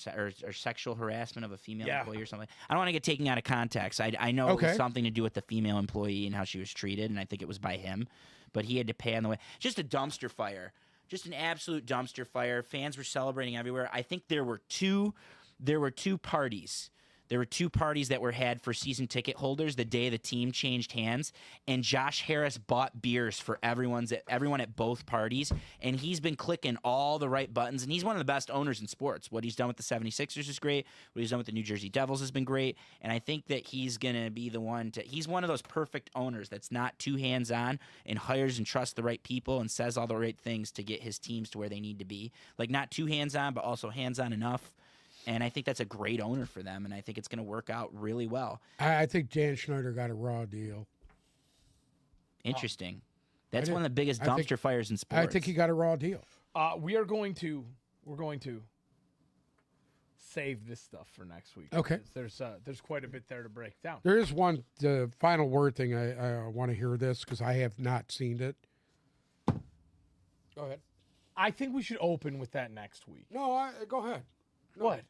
sexual harassment of a female Yeah. employee or something. I don't want to get taken out of context. I know it Okay. was something to do with the female employee and how she was treated, and I think it was by him. But he had to pay on the way. Just a dumpster fire. Just an absolute dumpster fire. Fans were celebrating everywhere. I think there were two parties. There were 2 parties that were had for season ticket holders the day the team changed hands, and Josh Harris bought beers for everyone at both parties, and he's been clicking all the right buttons, and he's one of the best owners in sports. What he's done with the 76ers is great. What he's done with the New Jersey Devils has been great, and I think that he's going to be the one he's one of those perfect owners that's not too hands-on and hires and trusts the right people and says all the right things to get his teams to where they need to be. Like, not too hands-on, but also hands-on enough. And I think that's a great owner for them, and I think it's going to work out really well. I think Dan Schneider got a raw deal. Interesting. That's did- one of the biggest I think- dumpster fires in sports. I think he got a raw deal. We're going to save this stuff for next week. Okay. because There's quite a bit there to break down. There is the final word thing. I want to hear this because I have not seen it. Go ahead. I think we should open with that next week. No, go ahead. What?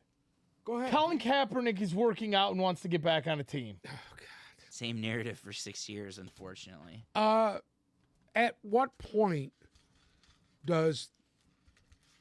Go ahead. Colin Kaepernick is working out and wants to get back on a team. Same narrative for 6 years, unfortunately. At what point does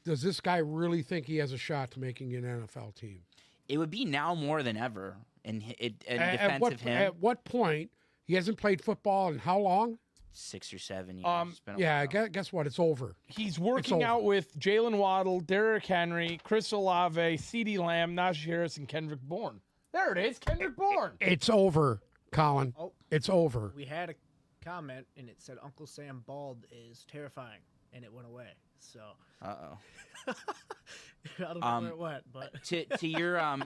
this guy really think he has a shot to making an NFL team? It would be now more than ever in defense At of him. At what point? He hasn't played football in how long? 6 or 7 years. It's been a Yeah, while. guess what? It's over. He's working over. out with Jalen Waddle, Derrick Henry, Chris Olave, CeeDee Lamb, Najee Harris, and Kendrick Bourne. There it is, Kendrick Bourne. It's over, Colin. Oh. It's over. We had a comment and it said Uncle Sam bald is terrifying, and it went away. So Uh-oh. I don't know where it went, but To your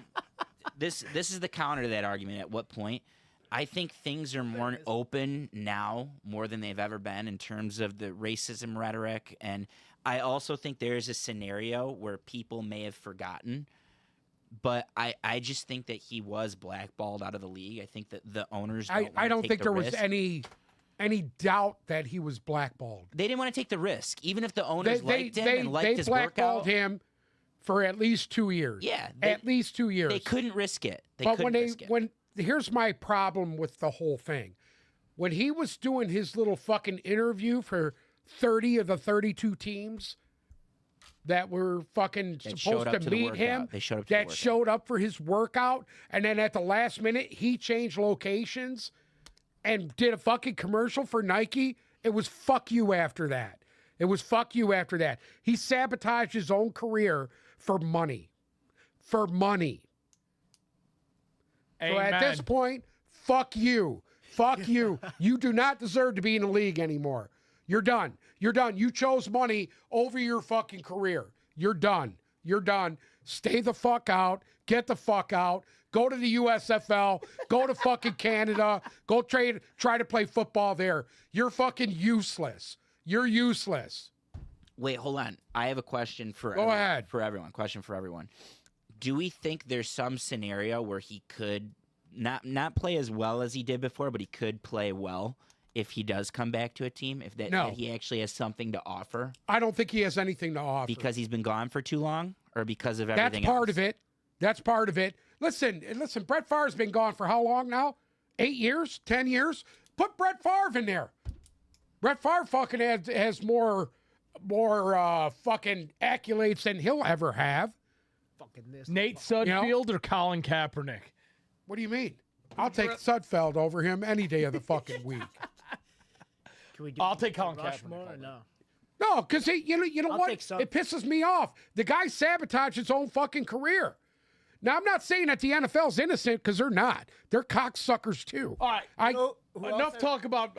this is the counter to that argument. At what point? I think things are more open now more than they've ever been in terms of the racism rhetoric, and I also think there is a scenario where people may have forgotten, but I just think that he was blackballed out of the league. I think that the owners I don't think there was risk. any doubt that he was blackballed. They didn't want to take the risk, even if the owners They liked him and liked his blackballed workout. him for at least 2 years. Yeah, at least 2 years. They couldn't risk it. But here's my problem with the whole thing. When he was doing his little fucking interview for 30 of the 32 teams that were fucking That showed supposed up to to the meet workout. him, They showed up to the that workout. showed up for his workout, and then at the last minute he changed locations and did a fucking commercial for Nike, it was fuck you after that. It was fuck you after that. He sabotaged his own career for money. For money. So at this Amen. point, fuck you. Fuck you. You do not deserve to be in the league anymore. You're done. You're done. You chose money over your fucking career. You're done. You're done. Stay the fuck out. Get the fuck out. Go to the USFL. Go to fucking Canada. Go try to play football there. You're fucking useless. You're useless. Wait, hold on. I have a question for Go ahead. for everyone. Question for everyone. Do we think there's some scenario where he could not play as well as he did before, but he could play well if he does come back to a team? If that, No. that he actually has something to offer I don't think he has anything to offer. because he's been gone for too long, or because of That's everything part else? of it. That's part of it. Listen. Brett Favre's been gone for how long now? 8 years? 10 years? Put Brett Favre in there. Brett Favre fucking has more fucking accolades than he'll ever have. fucking this. Nate Sudfeld or Colin Kaepernick? What do you mean? I'll take Sudfeld over him any day of the fucking week. Can we do I'll take Colin Rushmore Kaepernick. or no? No, because you know I'll what? take Sud- It pisses me off. The guy sabotaged his own fucking career. Now I'm not saying that the NFL's innocent because they're not. They're cocksuckers too. All right. Who Enough else talk about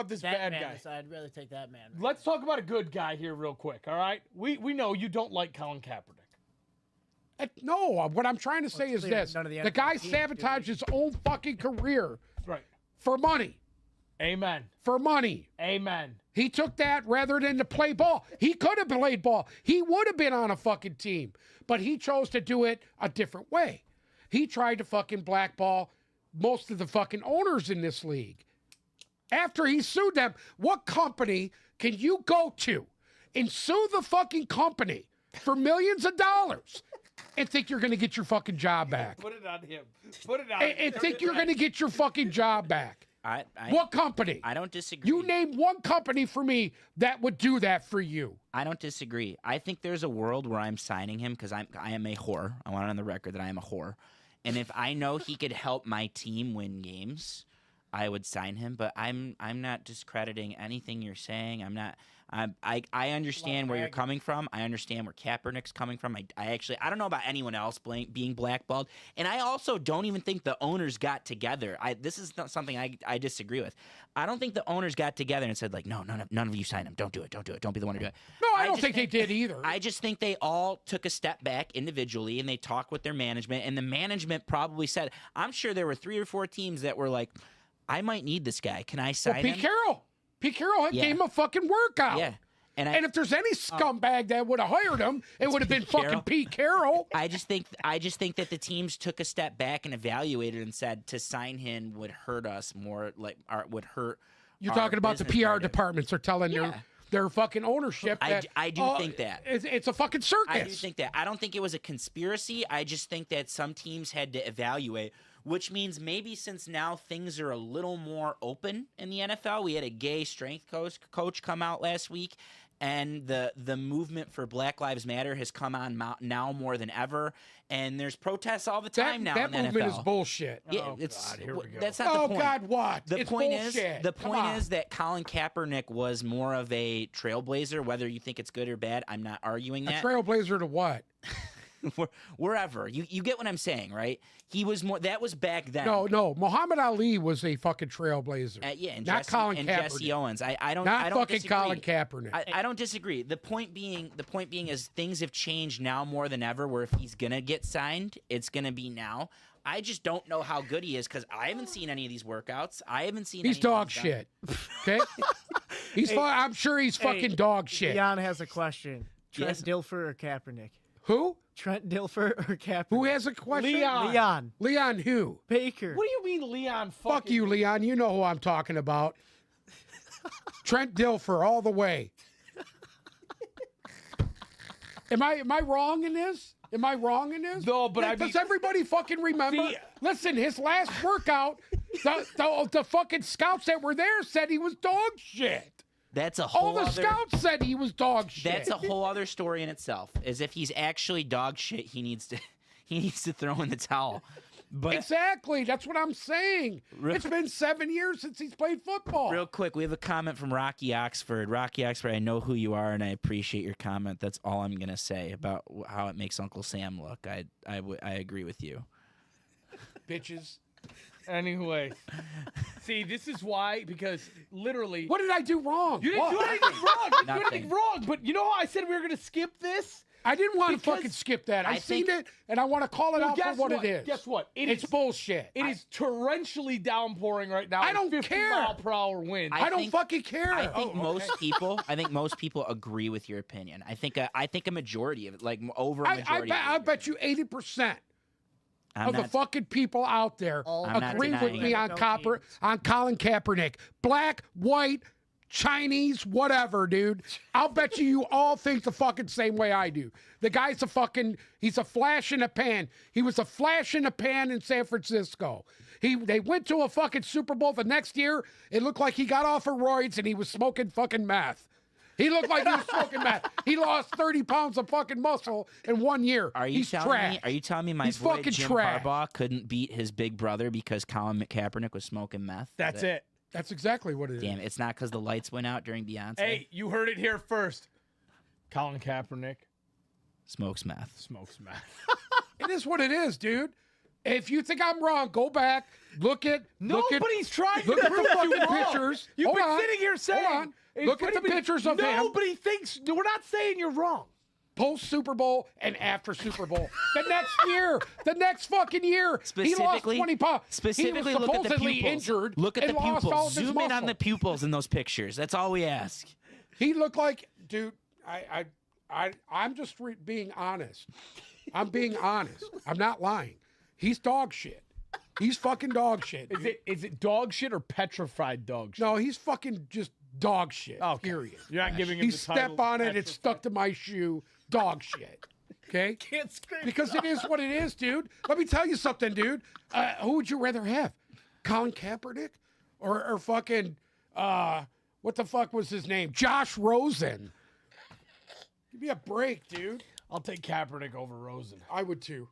this That bad man. guy. So I'd rather take that man. Let's talk about a good guy here real quick, all right? We know you don't like Colin Kaepernick. No, what I'm trying to say it's is clear this: none of the the NFL guy teams do sabotaged his own fucking career Right. for money. Amen. For money. Amen. He took that rather than to play ball. He could have played ball. He would have been on a fucking team, but he chose to do it a different way. He tried to fucking blackball most of the fucking owners in this league. After he sued them, what company can you go to and sue the fucking company for millions of dollars and think you're going to get your fucking job back? Put it on him. Put it on And think you're going to get your fucking job back? I What company? I don't disagree. You name one company for me that would do that for you. I don't disagree. I think there's a world where I'm signing him because I am a whore. I want it on the record that I am a whore. And if I know he could help my team win games, I would sign him. But I'm not discrediting anything you're saying. I'm not. I understand where you're coming from. I understand where Kaepernick's coming from. I don't know about anyone else being blackballed. And I also don't even think the owners got together. This is not something I disagree with. I don't think the owners got together and said, like, no, none of you sign him. Don't do it. Don't do it. Don't be the one to do it. No, I don't just think they did either. I just think they all took a step back individually and they talked with their management. And the management probably said, I'm sure there were 3 or 4 teams that were like, I might need this guy. Can I sign Pete him? Carroll. Pete Carroll Yeah. gave him a fucking workout. Yeah. And And if there's any scumbag that would have hired him, it would have been Pete fucking Carroll. Pete Carroll. I just think that the teams took a step back and evaluated and said to sign him would hurt us more, would hurt. You're our talking about the business PR narrative. departments are telling Yeah. their fucking ownership that I do think that. it's a fucking circus. I do think that. I don't think it was a conspiracy. I just think that some teams had to evaluate, which means maybe since now things are a little more open in the NFL, we had a gay strength coach come out last week and the movement for Black Lives Matter has come on now more than ever. And there's protests all the time now That in the movement NFL. is bullshit. Yeah, Oh, it's God, here we go. that's not the Oh point. God, what? The It's point bullshit. the Come point on. is that Colin Kaepernick was more of a trailblazer. Whether you think it's good or bad, I'm not arguing a that. trailblazer to what? Wherever you get what I'm saying, right? He was more. That was back then. No. Muhammad Ali was a fucking trailblazer. Yeah, and not Jesse, Colin and Kaepernick. Jesse Owens. I don't. Not I don't fucking disagree. Colin Kaepernick. I don't disagree. The point being is things have changed now more than ever. Where if he's gonna get signed, it's gonna be now. I just don't know how good he is because I haven't seen any of these workouts. I haven't seen. He's anything dog he's done. shit. Okay. I'm sure he's fucking dog shit. Leon has a question. Trent Yes. Dilfer or Kaepernick? Who? Trent Dilfer or Kaepernick? Who has a question? Leon. Leon Leon who? Baker. What do you mean, Leon? Fuck you, Leon. You know who I'm talking about. Trent Dilfer all the way. Am I wrong in this? Am I wrong in this? No, but I Does mean- everybody fucking remember? See- Listen, his last workout, the fucking scouts that were there said he was dog shit. That's a All whole the other. scouts said he was dog shit. That's a whole other story in itself. As if he's actually dog shit, he needs to throw in the towel. But Exactly. That's what I'm saying. It's been 7 years since he's played football. real quick, we have a comment from Rocky Oxford. Rocky Oxford, I know who you are, and I appreciate your comment. That's all I'm gonna say about how it makes Uncle Sam look. I agree with you. Bitches. Anyway, see, this is why because literally What did I do wrong? you didn't What? do anything wrong. You didn't do anything Nothing. wrong. But you know how I said we were gonna skip this? I didn't want to Because fucking skip that. I I seen think- it, and I want to call it Well, out for guess what what? it is. Guess what? It's bullshit. It is torrentially downpouring right now. I with don't 50 care. mile per hour wind. I don't think- fucking care. I think Oh, okay. most people agree with your opinion. I think a majority of it, like over a I majority. bet you 80% I'm of the not- fucking people out there I'm not agree with denying me it. on NFL on Colin Kaepernick. Black, white, Chinese, whatever, dude. I'll bet you all think the fucking same way I do. The guy's he's a flash in a pan. He was a flash in a pan in San Francisco. They went to a fucking Super Bowl the next year. It looked like he got off of roids and he was smoking fucking meth. He looked like he was smoking meth. He lost 30 pounds of fucking muscle in 1 year. Are you He's telling trash. me? Are you telling me my He's boy fucking Jim trash. Harbaugh couldn't beat his big brother because Colin Kaepernick was smoking meth? That's it. That's exactly what it is. Damn, it's not because the lights went out during Beyonce. Hey, you heard it here first. Colin Kaepernick Smokes meth. smokes meth. It is what it is, dude. If you think I'm wrong, go back, look at Nobody's trying look to at the prove you fucking wrong. pictures. You've Hold been on. sitting here saying. Hold on. Look at the anybody- pictures of him. Nobody thinks. We're not saying you're wrong. post Super Bowl and after Super Bowl. The next year, the next fucking year, he lost Specifically- 20 pounds. Specifically, he was look at the supposedly pupils. injured. Look at and the lost all pupils. of his Zoom in on muscle. the pupils in those pictures. That's all we ask. He looked like, dude. I'm just being honest. I'm being honest. I'm not lying. He's dog shit. He's fucking dog shit. Is it dog shit or petrified dog shit? No, he's fucking just dog shit. Okay. Period. You're not giving him He the title. step on it, it's stuck to my shoe. Dog shit. Okay? Can't scream. Because it is what it is, dude. Let me tell you something, dude. Who would you rather have? Colin Kaepernick? Or fucking, what the fuck was his name? Josh Rosen. Give me a break, dude. I'll take Kaepernick over Rosen. I would too.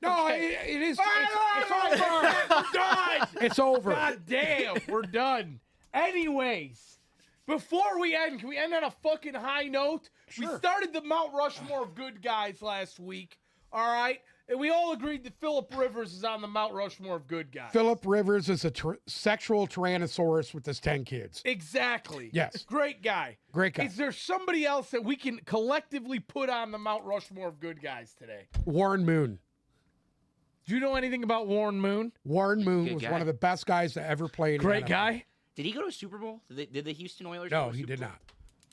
No, it is. It's over. We're done. It's over. God damn, we're done. Anyways, before we end, can we end on a fucking high note? We Sure. started the Mount Rushmore of good guys last week. All right, and we all agreed that Philip Rivers is on the Mount Rushmore of good guys. Philip Rivers is a sexual tyrannosaurus with his 10 kids. Exactly. Yes. Great guy. Great guy. Is there somebody else that we can collectively put on the Mount Rushmore of good guys today? Warren Moon. Do you know anything about Warren Moon? Warren Moon Good was guy. one of the best guys to ever play in the Great NFL. guy. Did he go to a Super Bowl? Did the Houston Oilers? No, go to a he Super did Bowl? not.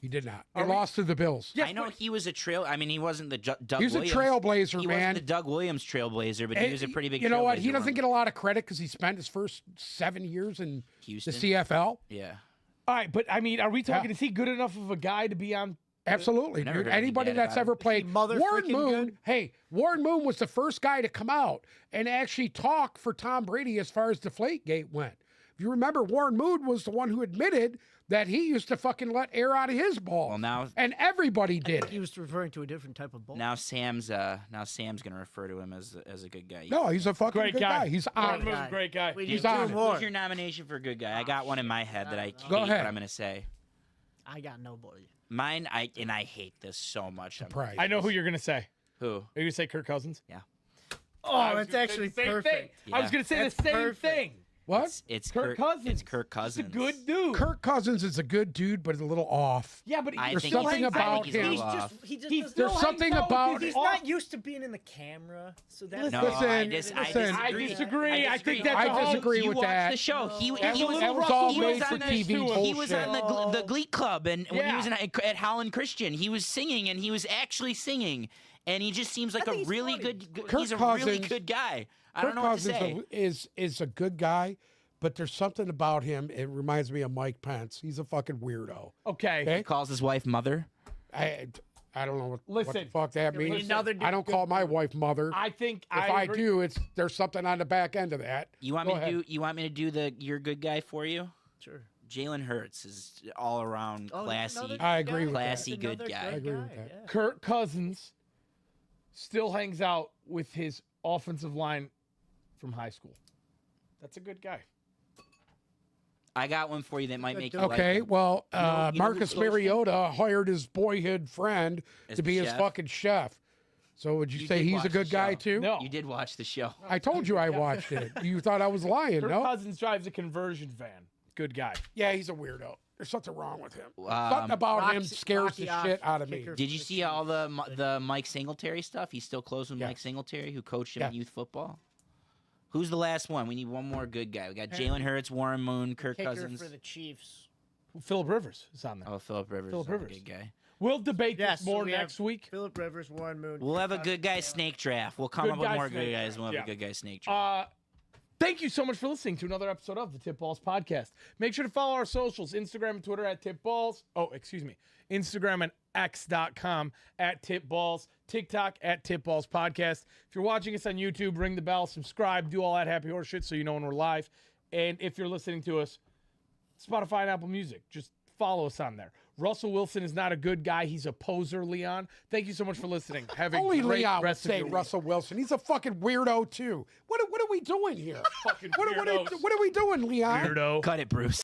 He did not. They Are we- lost to the Bills. Yes, I know but- he was a trail. I mean, he wasn't the Doug He's a Williams. trailblazer, He man. wasn't the Doug Williams trailblazer, but he was a pretty big. You know what? He trailblazer, doesn't wasn't get a lot of credit because he spent his first 7 years in Houston. the CFL. Yeah. All right, but I mean, are we talking? Yeah. Is he good enough of a guy to be on? Absolutely, Never dude. heard anything Anybody bad that's about ever him. played mother Warren freaking Moon. good? Hey, Warren Moon was the first guy to come out and actually talk for Tom Brady as far as Deflategate went. If you remember, Warren Moon was the one who admitted that he used to fucking let air out of his balls. Well, now and everybody did He it. was referring to a different type of bull. Sam's gonna refer to him as a good guy. No, he's a fucking Great good guy. guy. He's Warren on. Moon's a great guy. We He's need on two it. more. Who's your nomination for good guy? I got one in my head that I hate, Go ahead. but I'm gonna say I got nobody. mine. I hate this so much. Surprise. I know who you're gonna say. Who? Are you gonna say Kirk Cousins? Oh, I was that's gonna say actually the same perfect. thing. I was Yeah. gonna say That's the same perfect. thing. What? It's Kirk Cousins. It's Kirk He's Cousins. a good dude. Kirk Cousins is a good dude, but a little off. Yeah, but I he There's think still something hangs out about with he's him. a He's little just off. he just He doesn't- still There's hangs something out with about- his he's off- not used to being in the camera, so that's Listen, No, I listen. disagree. I think that's I a whole- disagree You with watched that. the show. He That's a was little that was Russell all Wilson made for next TV to him. bullshit. He was on the Glee Club, and when he was Yeah. at Howland Christian, he was singing, and he was actually singing, and he just seems like I a think he's really funny. good. Kirk He's a really Cousins- good guy. I Kirk don't know what to Cousins say. is a good guy, but there's something about him. It reminds me of Mike Pence. He's a fucking weirdo. Okay. Okay? He calls his wife mother. I don't know what the Listen. fuck that we need means. another I don't call my wife mother. I think If I agree. do, there's something on the back end of that. You want Go me to ahead. do? You want me to do your good guy for you? Sure. Jalen Hurts is all around Oh, classy. another I agree with Classy Another good guy. I agree with that. yeah. Kirk Cousins still hangs out with his offensive line from high school. That's a good guy. I got one for you that might make you Okay, like him. well, You know who Marcus coached him? Mariota hired his boyhood friend As to be his chef? fucking chef. So would you You say did he's watch a good the guy show. too? No. You did watch the show. I told you I watched it. You thought I was lying, Kirk no? Cousins drives a conversion van. Good guy. Yeah, he's a weirdo. There's something wrong with him. Um, Something about him Rocky- scares Rocky the Ox shit out of me. kicker. Did you see all the Mike Singletary stuff? He's still close with Yes. Mike Singletary, who coached him Yeah. in youth football. Who's the last one? We need one more good guy. We got Jalen Hurts, Warren Moon, Kirk Kicker Cousins. for the Chiefs. Philip Rivers is on there. Oh, Philip Rivers. Phillip is a Rivers. good guy. We'll debate Yes, this so more we next have week. Philip Rivers, Warren Moon. We'll have a Kirk good guy Cousins, snake draft. We'll come Good up with guy more snake good guys. draft, We'll have yeah. a good guy snake draft. Thank you so much for listening to another episode of the Tip Balls Podcast. Make sure to follow our socials, Instagram and Twitter at Tip Balls. Oh, excuse me. Instagram and x.com at Tip Balls. TikTok at Tip Balls Podcast. If you're watching us on YouTube, ring the bell, subscribe, do all that happy horse shit so you know when we're live. And if you're listening to us, Spotify and Apple Music, just follow us on there. Russell Wilson is not a good guy. He's a poser, Leon. Thank you so much for listening. Have a Only great Leon would rest of say your week. Russell Wilson. He's a fucking weirdo too. What are we doing here? Fucking What weirdos. are we doing, Leon? Weirdo. Cut it, Bruce.